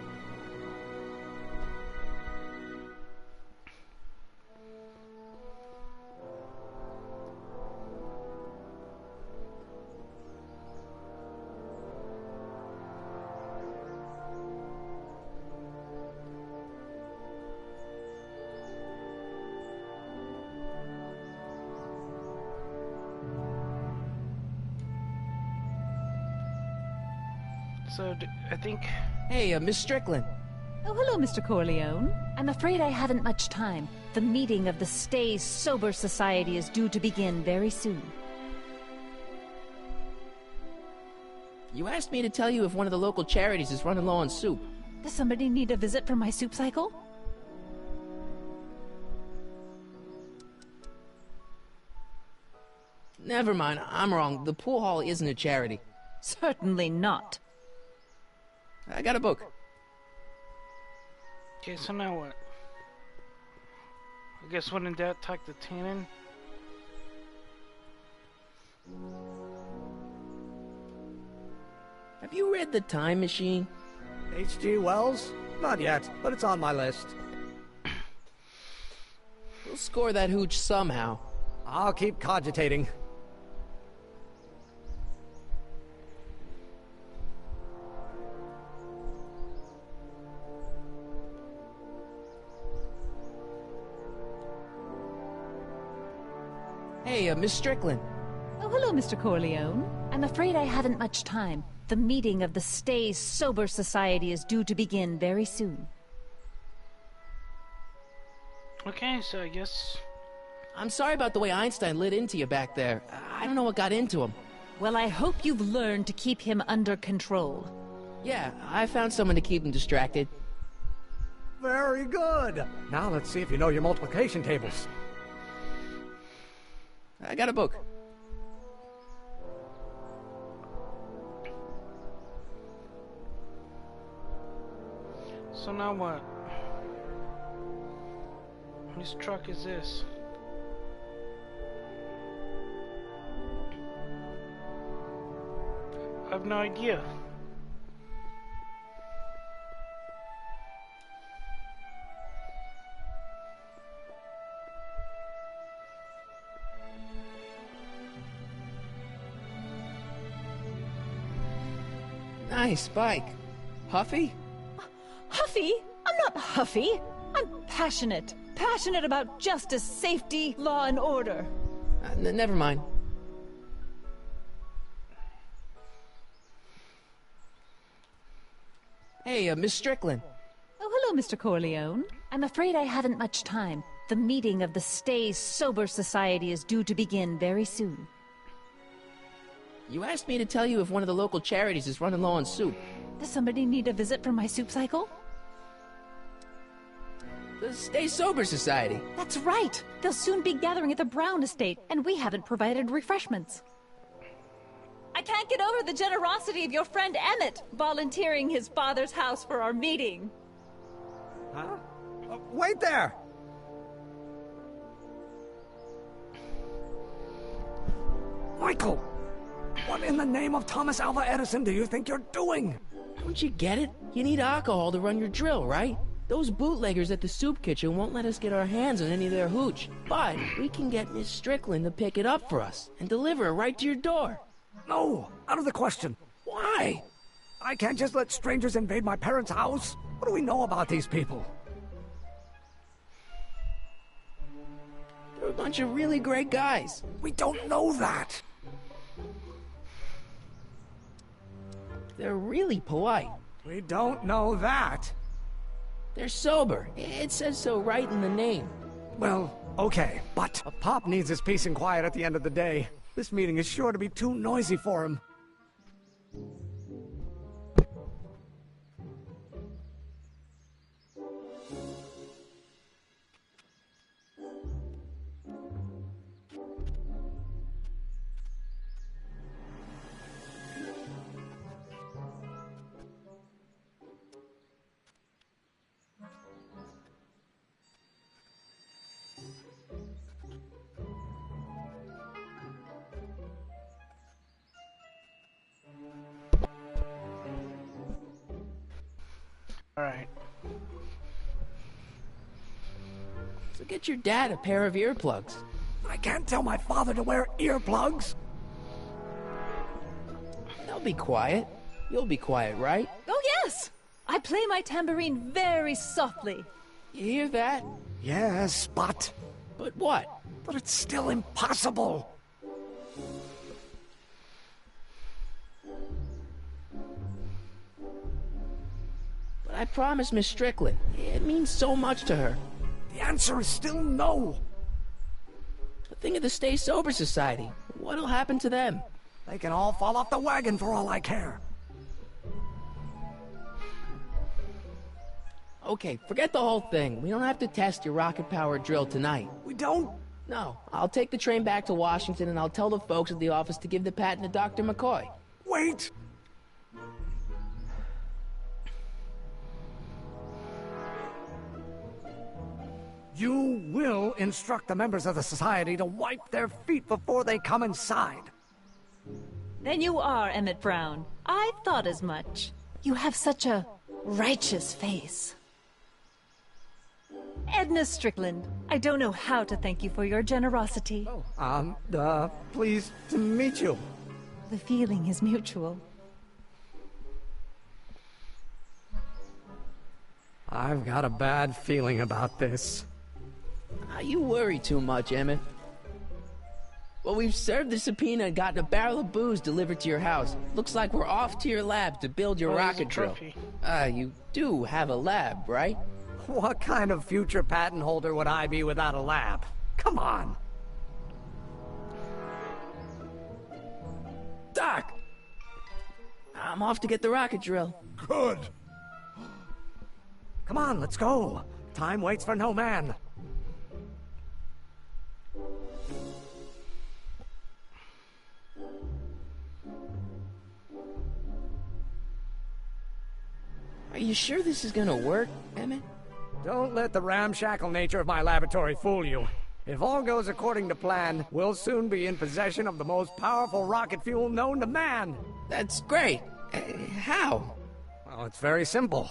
So, I think... Hey, Miss Strickland. Oh, hello, Mr. Corleone. I'm afraid I haven't much time. The meeting of the Stay Sober Society is due to begin very soon. You asked me to tell you if one of the local charities is running low on soup. Does somebody need a visit from my soup cycle? Never mind, I'm wrong. The pool hall isn't a charity. Certainly not. I got a book. Okay, so now what? I guess when in doubt, talk to Tannen. Have you read The Time Machine? H.G. Wells? Not yet, but it's on my list. We'll score that hooch somehow. I'll keep cogitating. Hey, Miss Strickland. Oh, hello, Mr. Corleone. I'm afraid I haven't much time. The meeting of the Stay Sober Society is due to begin very soon. Okay, so I guess... I'm sorry about the way Einstein lit into you back there. I don't know what got into him. Well, I hope you've learned to keep him under control. Yeah, I found someone to keep him distracted. Very good. Now let's see if you know your multiplication tables. I got a book. So now what? Whose truck is this? I have no idea. Nice bike. Huffy? Huffy? I'm not huffy. I'm passionate. Passionate about justice, safety, law, and order. Never mind. Hey, Miss Strickland. Oh, hello, Mr. Corleone. I'm afraid I haven't much time. The meeting of the Stay Sober Society is due to begin very soon. You asked me to tell you if one of the local charities is running low on soup. Does somebody need a visit from my soup cycle? The Stay Sober Society. That's right. They'll soon be gathering at the Brown estate, and we haven't provided refreshments. I can't get over the generosity of your friend Emmett volunteering his father's house for our meeting. Huh? Wait there! Michael! What in the name of Thomas Alva Edison do you think you're doing? Don't you get it? You need alcohol to run your drill, right? Those bootleggers at the soup kitchen won't let us get our hands on any of their hooch. But we can get Miss Strickland to pick it up for us and deliver it right to your door. No, out of the question. Why? I can't just let strangers invade my parents' house. What do we know about these people? They're a bunch of really great guys. We don't know that. They're really polite. We don't know that. They're sober. It says so right in the name. Well, okay, but a Pop needs his peace and quiet at the end of the day. This meeting is sure to be too noisy for him. Alright. So get your dad a pair of earplugs. I can't tell my father to wear earplugs. They'll be quiet. You'll be quiet, right? Oh, yes! I play my tambourine very softly. You hear that? Yes, but... But what? But it's still impossible. But I promised Miss Strickland. It means so much to her. The answer is still no. But think of the Stay Sober Society. What'll happen to them? They can all fall off the wagon for all I care. Okay, forget the whole thing. We don't have to test your rocket-powered drill tonight. We don't? No. I'll take the train back to Washington and I'll tell the folks at the office to give the patent to Dr. McCoy. Wait! You will instruct the members of the society to wipe their feet before they come inside. Then you are Emmett Brown. I thought as much. You have such a righteous face. Edna Strickland, I don't know how to thank you for your generosity. Pleased to meet you. The feeling is mutual. I've got a bad feeling about this. You worry too much, Emmett. Well, we've served the subpoena and gotten a barrel of booze delivered to your house. Looks like we're off to your lab to build your rocket drill. You do have a lab, right? What kind of future patent holder would I be without a lab? Come on. Doc! I'm off to get the rocket drill. Good. Come on, let's go. Time waits for no man. Are you sure this is gonna work, Emmett? Don't let the ramshackle nature of my laboratory fool you. If all goes according to plan, we'll soon be in possession of the most powerful rocket fuel known to man. That's great. How? Well, it's very simple.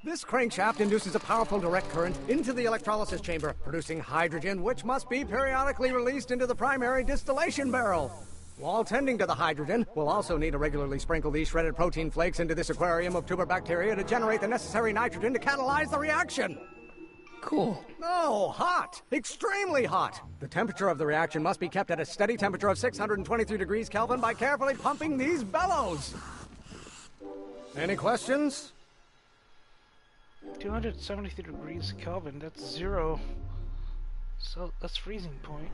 This crankshaft induces a powerful direct current into the electrolysis chamber, producing hydrogen, which must be periodically released into the primary distillation barrel. While tending to the hydrogen, we'll also need to regularly sprinkle these shredded protein flakes into this aquarium of tuberbacteria to generate the necessary nitrogen to catalyze the reaction. Cool. No, hot. Extremely hot. The temperature of the reaction must be kept at a steady temperature of 623 degrees Kelvin by carefully pumping these bellows. Any questions? 273 degrees Kelvin, that's 0. So that's freezing point.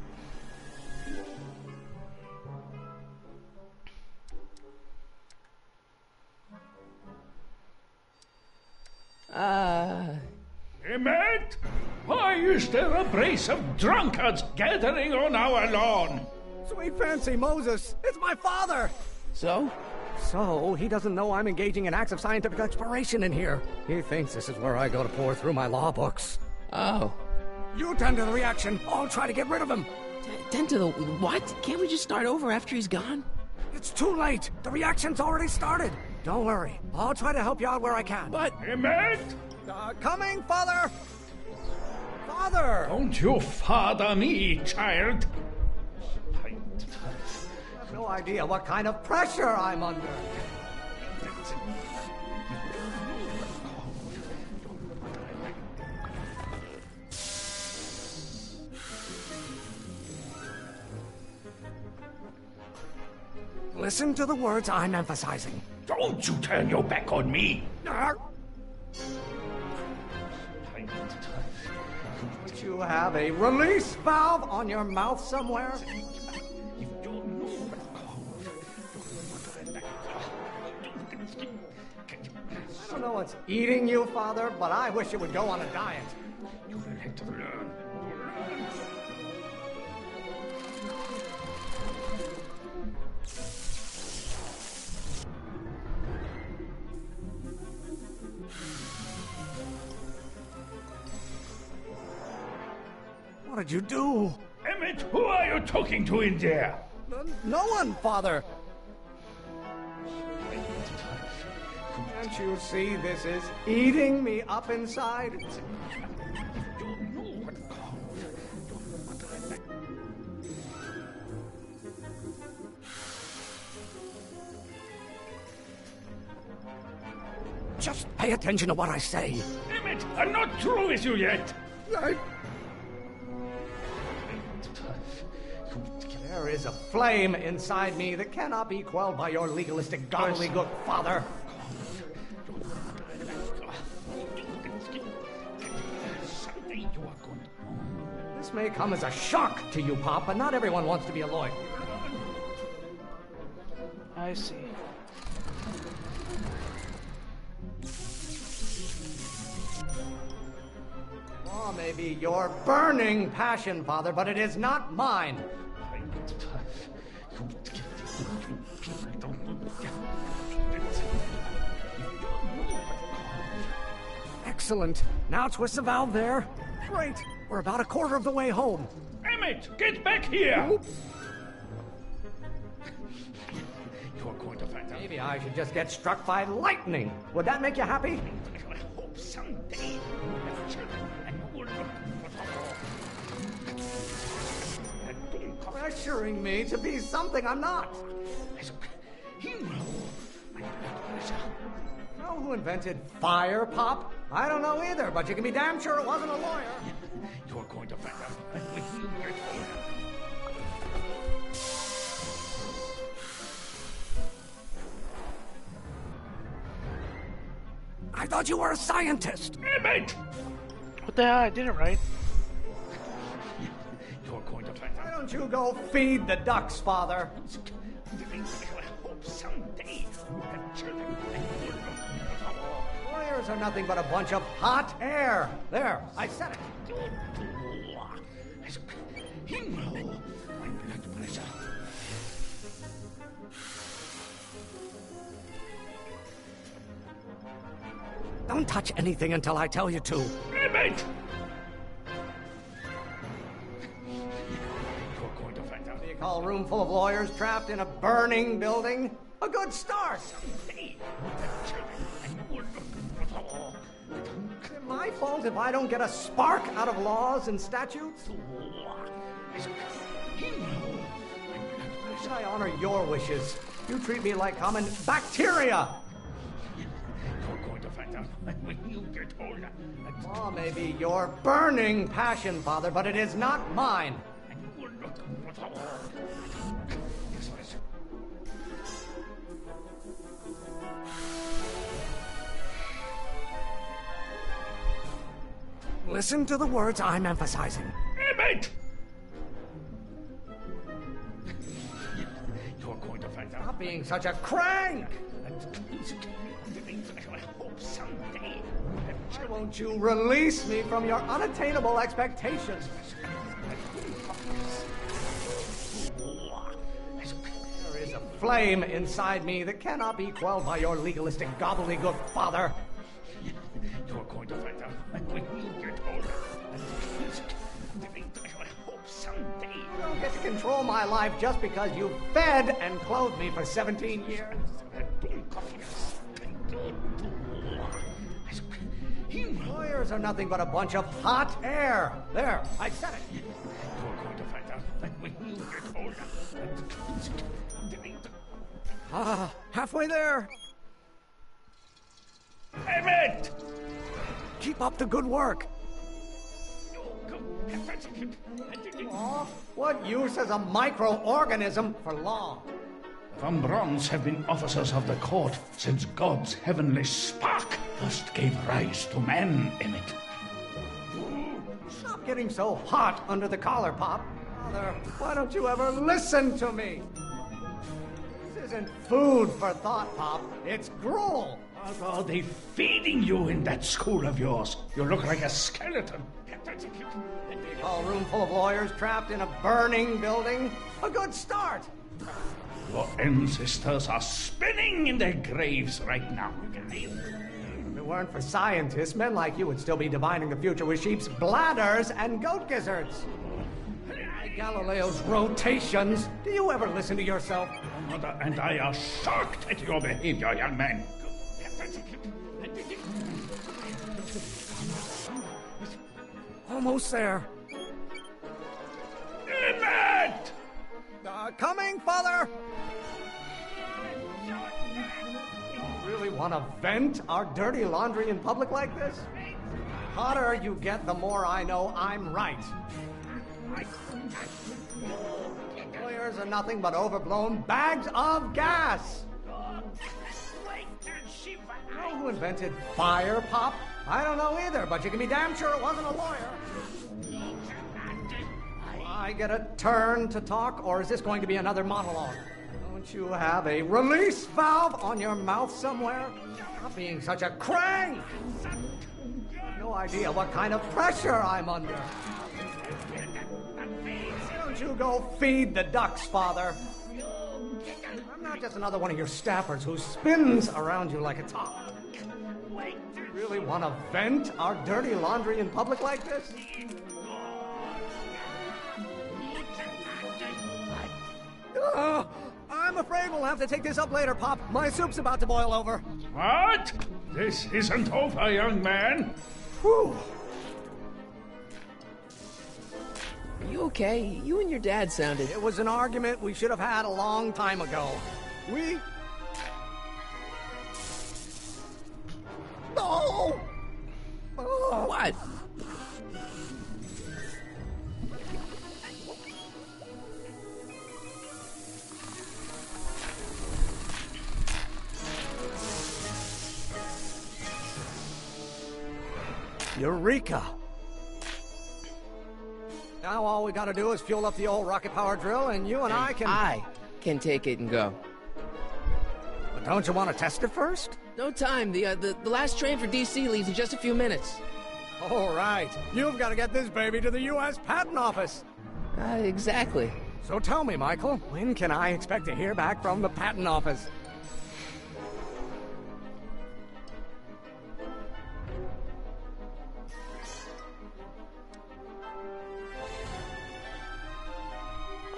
Emmett? Why is there a brace of drunkards gathering on our lawn? Sweet fancy Moses, it's my father! So? So, he doesn't know I'm engaging in acts of scientific exploration in here. He thinks this is where I go to pour through my law books. Oh. You tend to the reaction. I'll try to get rid of him. Tend to the what? Can't we just start over after he's gone? It's too late. The reaction's already started. Don't worry. I'll try to help you out where I can. But... Emmett? Coming, Father! Father! Don't you father me, child. I have no idea what kind of pressure I'm under. Listen to the words I'm emphasizing. Don't you turn your back on me. Don't you have a release valve on your mouth somewhere? I don't know what's eating you, Father, but I wish you would go on a diet. You will have to learn. What did you do? Emmett, who are you talking to in there? No one, Father. Can't you see this is eating me up inside? Just pay attention to what I say. Emmett, I'm not through with you yet. There is a flame inside me that cannot be quelled by your legalistic gobbledygook, Father. This may come as a shock to you, Pop, but not everyone wants to be a lawyer. I see. Law may be your burning passion, Father, but it is not mine. Excellent. Now twist the valve there. Great. We're about a quarter of the way home. Emmett, get back here! Oops. You're going to find out. Maybe I should just get struck by lightning. Would that make you happy? someday you have children and you will look for Pressuring me to be something I'm not. Know who invented fire pop? I don't know either, but you can be damn sure it wasn't a lawyer. You're going to find out when you get older. I thought you were a scientist. Emmett! What the hell? I did it right. You're going to find out. Why don't you go feed the ducks, Father? I hope someday you have children and you will look. Lawyers are nothing but a bunch of hot air. There, I said it. Don't touch anything until I tell you to. Emmett! You're going to find out. What do you call a room full of lawyers trapped in a burning building? A good start. Someday you have children and you will look. Is it my fault if I don't get a spark out of laws and statutes? Should I honor your wishes? You treat me like common bacteria. You're going to find out when you get older. Law may be your burning passion, Father, but it is not mine. And you will look. Listen to the words I'm emphasizing. Emmett! You're going to find out. Stop being such a crank! I hope someday you have children. Won't you release me from your unattainable expectations? There is a flame inside me that cannot be quelled by your legalistic gobbledygook, Father. You're going to find out when you get older. I hope someday. You don't get to control my life just because you fed and clothed me for 17 years. Lawyers are nothing but a bunch of hot air. There, I said it. You're going to find out when you get older. Halfway there. Emmett! Keep up the good work. What use is a microorganism for law? Von Brons have been officers of the court since God's heavenly spark first gave rise to man, Emmett. Stop getting so hot under the collar, Pop. Father, why don't you ever listen to me? This isn't food for thought, Pop. It's gruel. What are they feeding you in that school of yours? You look like a skeleton. A room full of lawyers trapped in a burning building? A good start. Your ancestors are spinning in their graves right now. If it weren't for scientists, men like you would still be divining the future with sheep's bladders and goat gizzards. Galileo's rotations. Do you ever listen to yourself? Your mother and I are shocked at your behavior, young man. Almost there. Emmett! Coming, Father! Really want to vent our dirty laundry in public like this? The hotter you get, the more I know I'm right. Lawyers are nothing but overblown bags of gas. You know who invented fire pop? I don't know either, but you can be damn sure it wasn't a lawyer. Will I get a turn to talk, or is this going to be another monologue? Don't you have a release valve on your mouth somewhere? Stop being such a crank! No idea what kind of pressure I'm under. Why don't you go feed the ducks, Father? I'm not just another one of your staffers who spins around you like a top. You really want to vent our dirty laundry in public like this? I'm afraid we'll have to take this up later, Pop. My soup's about to boil over. What? This isn't over, young man. Whew. Are you okay? You and your dad sounded... It was an argument we should have had a long time ago. We... No! Oh. What? Eureka! Now all we gotta do is fuel up the old rocket power drill and you and I can take it and go. But don't you want to test it first? No time. The last train for DC leaves in just a few minutes. All right. You've got to get this baby to the U.S. Patent Office. Exactly. So tell me, Michael, when can I expect to hear back from the Patent Office?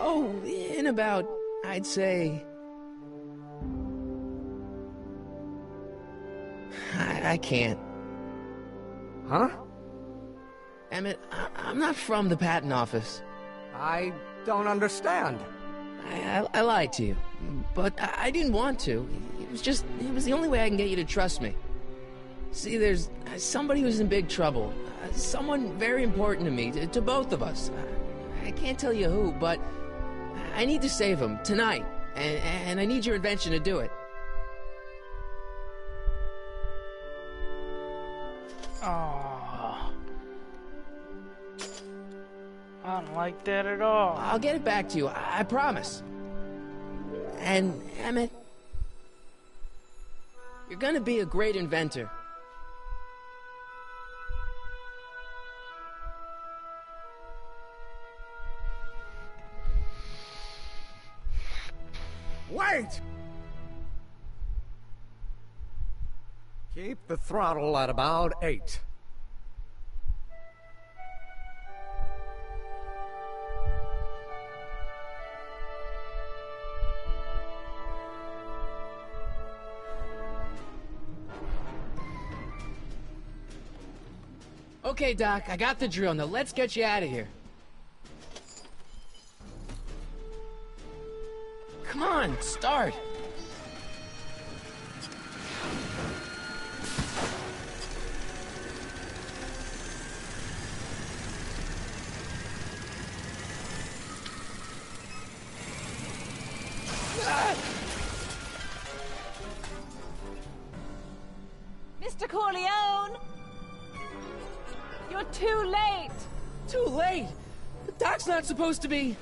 Oh, in about, I'd say... I can't. Huh? Emmett, I'm not from the patent office. I don't understand. I lied to you, but I didn't want to. It was the only way I can get you to trust me. See, there's somebody who's in big trouble. Someone very important to me, to both of us. I can't tell you who, but I need to save him tonight, and I need your invention to do it. Oh, I don't like that at all. I'll get it back to you, I promise. And, Emmett, you're gonna be a great inventor. Wait! Keep the throttle at about 8. Okay, Doc, I got the drill. Now let's get you out of here. Come on, start. Mr. Corleone! You're too late! Too late? The Doc's not supposed to be...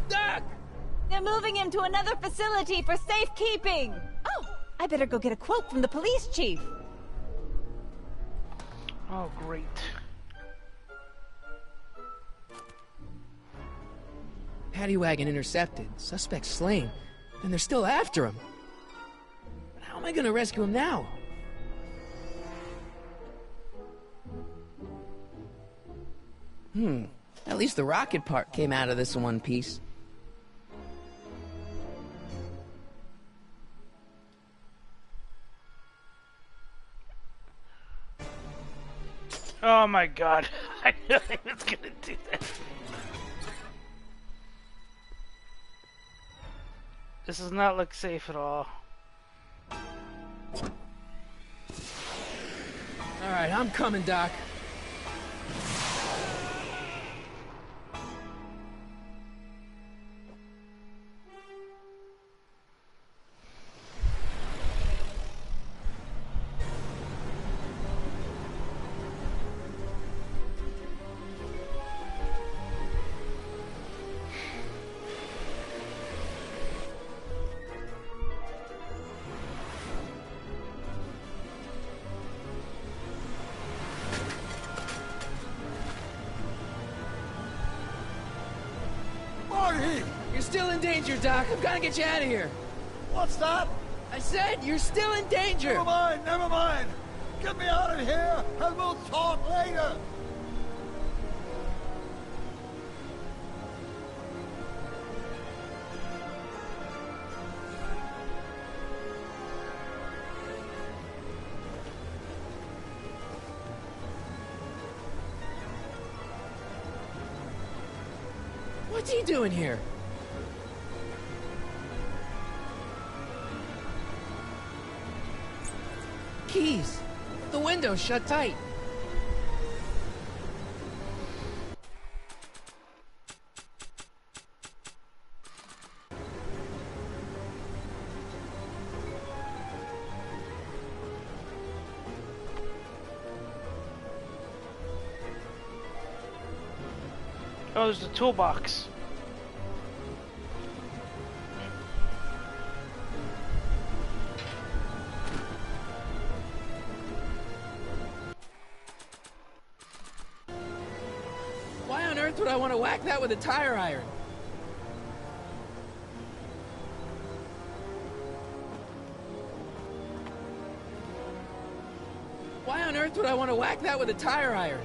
Doc! They're moving him to another facility for safekeeping! Oh, I better go get a quote from the police chief. Oh, great. Paddy wagon intercepted. Suspect slain. And they're still after him. How am I gonna rescue him now? At least the rocket part came out of this in one piece. Oh my god. I knew I was gonna do that. This does not look safe at all. Alright, I'm coming, Doc. You're still in danger, Doc. I've got to get you out of here. What's that? I said you're still in danger. Never mind, never mind. Get me out of here, and we'll talk later. What's he doing here? Keys. The window's shut tight. Oh, there's the toolbox. Why on earth would I want to whack that with a tire iron? Why on earth would I want to whack that with a tire iron?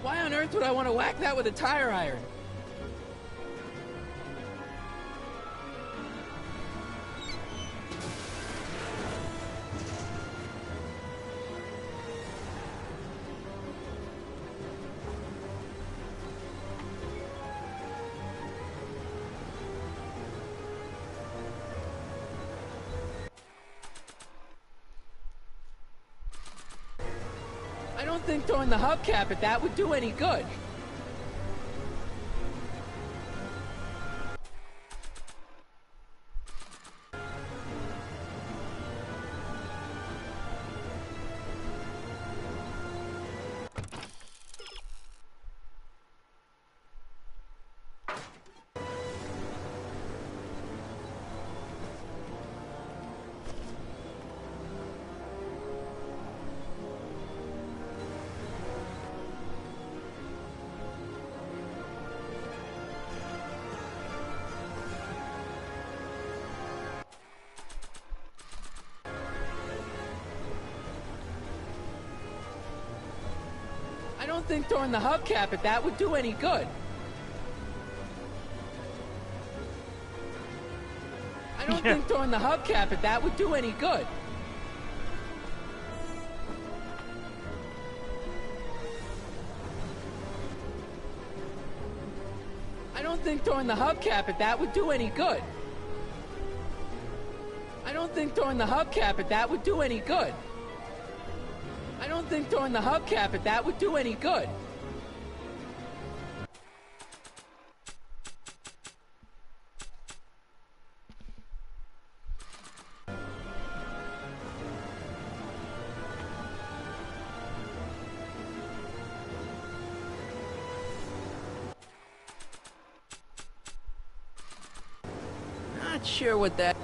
Why on earth would I want to whack that with a tire iron? I don't think throwing the hubcap at that would do any good. I don't think throwing the hubcap at that would do any good. I don't think throwing the hubcap at that would do any good. I don't think throwing the hubcap at that would do any good. I don't think throwing the hubcap at that would do any good. I don't think throwing the hubcap at that would do any good. Not sure what that...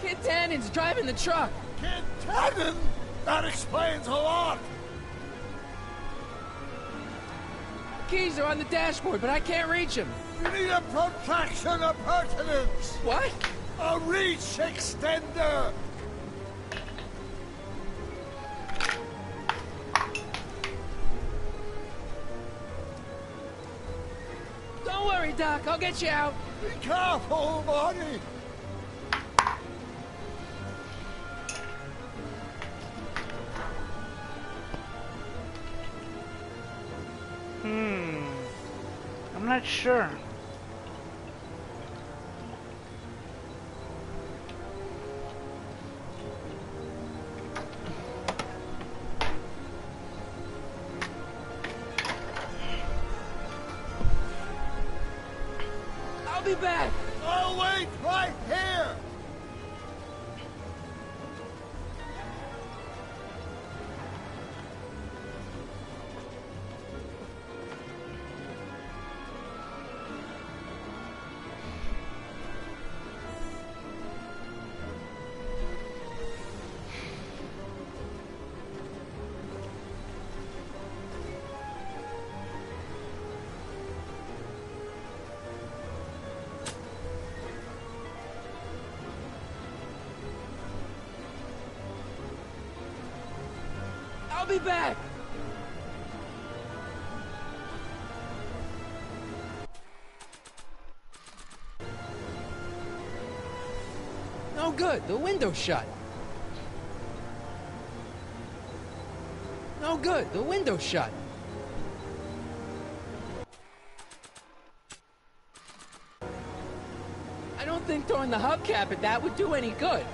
Kid Tannen's driving the truck. Kid Tannen? That explains a lot. Keys are on the dashboard, but I can't reach them. You need a protraction appurtenance. What? A reach extender. Don't worry, Doc. I'll get you out. Be careful, Marty. I'm not sure. I'll be back. I'll wait right here. back! No good, the window's shut. No good, the window's shut. I don't think throwing the hubcap at that would do any good.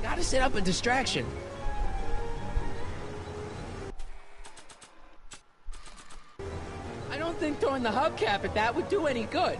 Gotta set up a distraction. I don't think throwing the hubcap at that would do any good.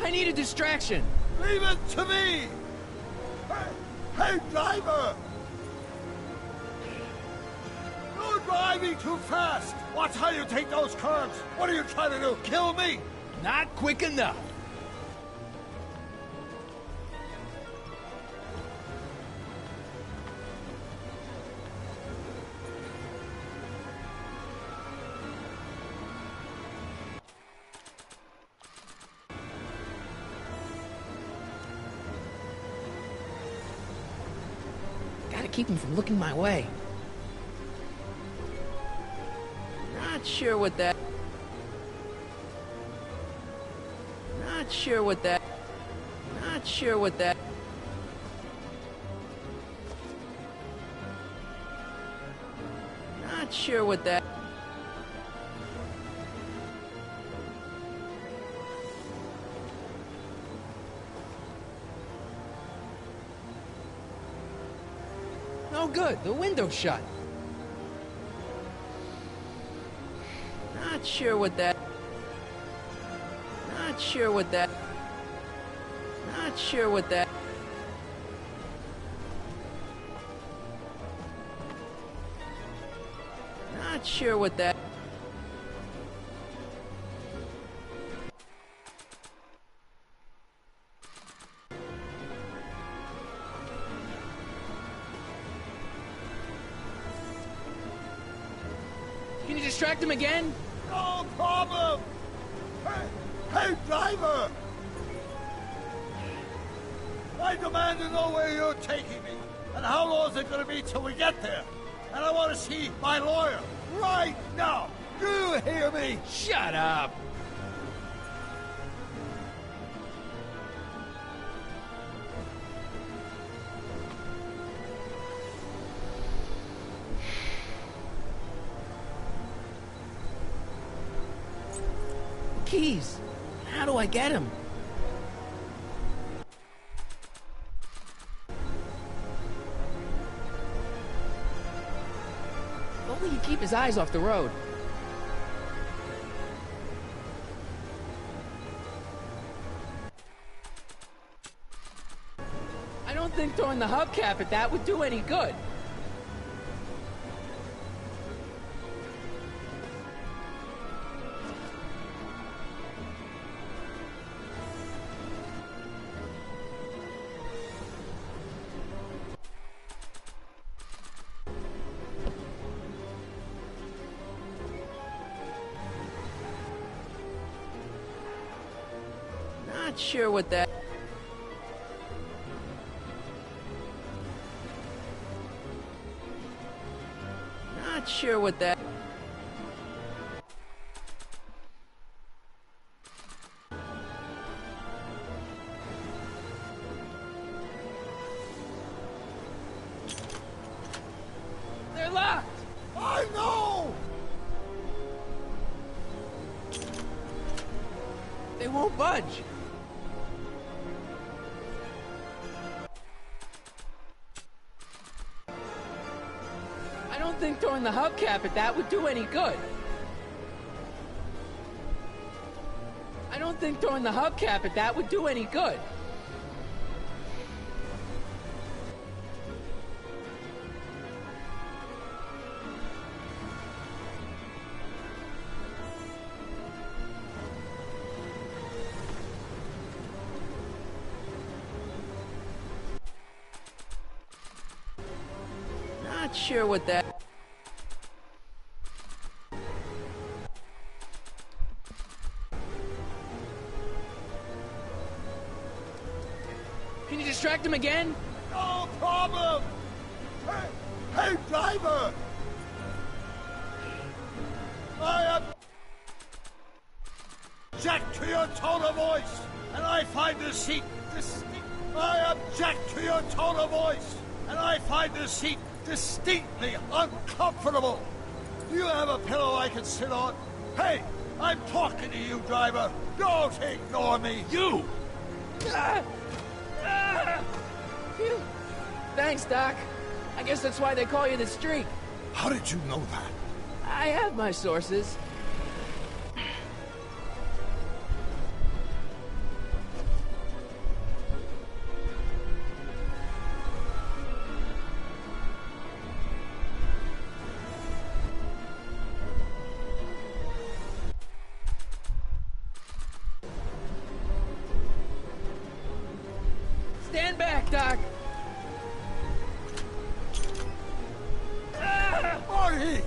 I need a distraction. Leave it to me! Hey, driver! You're driving too fast! Watch how you take those curves! What are you trying to do, kill me? Not quick enough. Gotta keep him from looking my way. Not sure what that... Not sure what that... Not sure what that... Not sure what that... No good, the window's shut. Not sure what that... Not sure what that... Not sure what that... Not sure what that... Can you distract him again? No problem! Hey, driver! I demand to know where you're taking me, and how long is it going to be till we get there? And I want to see my lawyer right now! Do you hear me? Shut up! Keys. How do I get him? If only he'd keep his eyes off the road. I don't think throwing the hubcap at that would do any good. Not sure what that... Not sure what that... They're locked! I know! They won't budge. don't think throwing the hubcap at that would do any good. I don't think throwing the hubcap at that would do any good. Not sure what that... Can you distract him again? No problem! Hey, driver! I object to your tone of voice, and I find this seat I object to your tone of voice, and I find this seat distinctly uncomfortable. Do you have a pillow I can sit on? Hey, I'm talking to you, driver. Don't ignore me. You! Phew. Thanks, Doc. I guess that's why they call you the Streak. How did you know that? I have my sources. Stand back, Doc. Marty!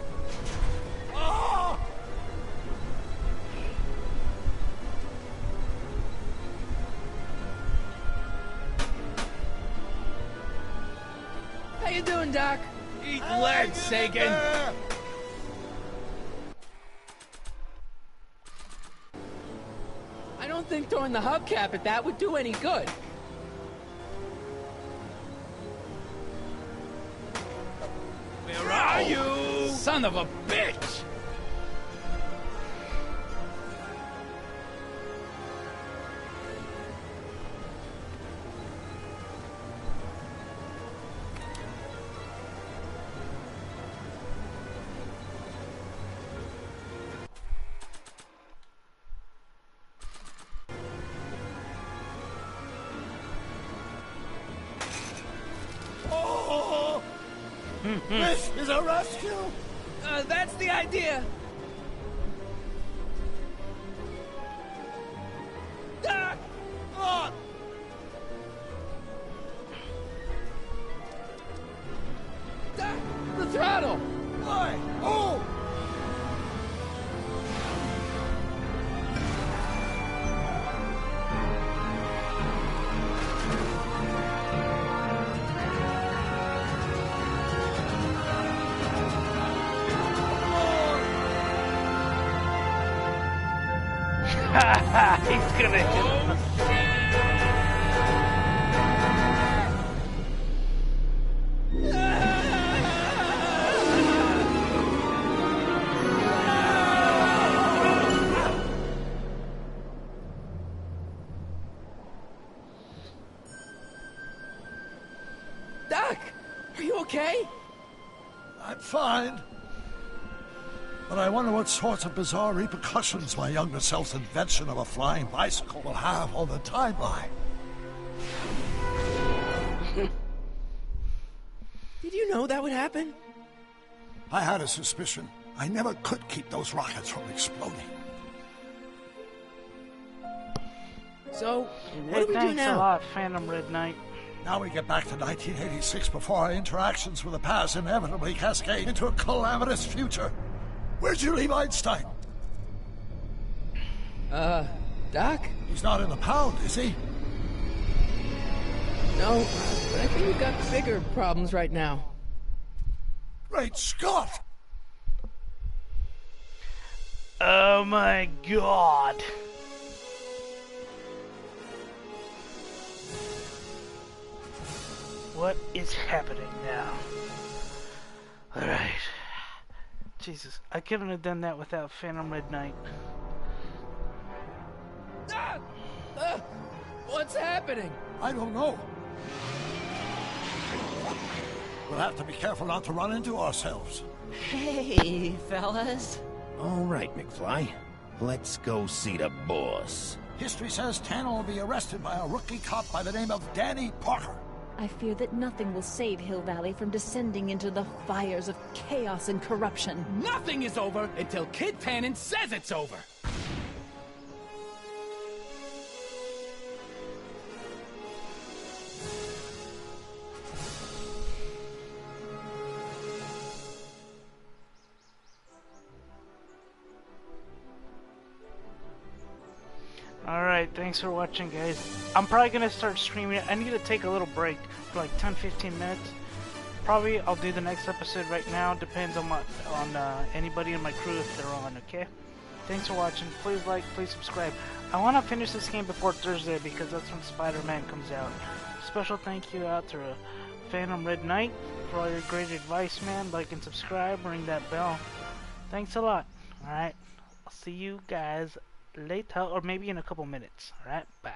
Ah! How you doing, Doc? Eat lead, Sagan! I don't think throwing the hubcap at that would do any good. Where are you? Son of a bitch! Oh! This is a rescue! That's the idea. Doc! On! Doc! The throttle! Why? Oh! He's gonna hit him. Doc! Are you okay? I'm fine. But I wonder what sorts of bizarre repercussions my younger self's invention of a flying bicycle will have on the timeline. Did you know that would happen? I had a suspicion. I never could keep those rockets from exploding. So, what Hey, do we do thanks now? a lot, Phantom Red Knight. Now we get back to 1986 before our interactions with the past inevitably cascade into a calamitous future. Where'd you leave Einstein? Doc? He's not in the pound, is he? No, but I think we've got bigger problems right now. Great Scott! Oh my god. What is happening now? Alright. Jesus, I couldn't have done that without Phantom Red Knight. What's happening? I don't know. We'll have to be careful not to run into ourselves. Hey, fellas. All right, McFly. Let's go see the boss. History says Tanner will be arrested by a rookie cop by the name of Danny Parker. I fear that nothing will save Hill Valley from descending into the fires of chaos and corruption. Nothing is over until Kid Tannen says it's over. Alright, thanks for watching, guys. I'm probably gonna start streaming. I need to take a little break for like 10-15 minutes. Probably I'll do the next episode right now. Depends on anybody in my crew if they're on, okay? Thanks for watching. Please like, please subscribe. I want to finish this game before Thursday because that's when Spider-Man comes out. Special thank you out to Phantom Red Knight for all your great advice, man. Like and subscribe, ring that bell. Thanks a lot. Alright, I'll see you guys later, or maybe in a couple minutes. Alright, bye.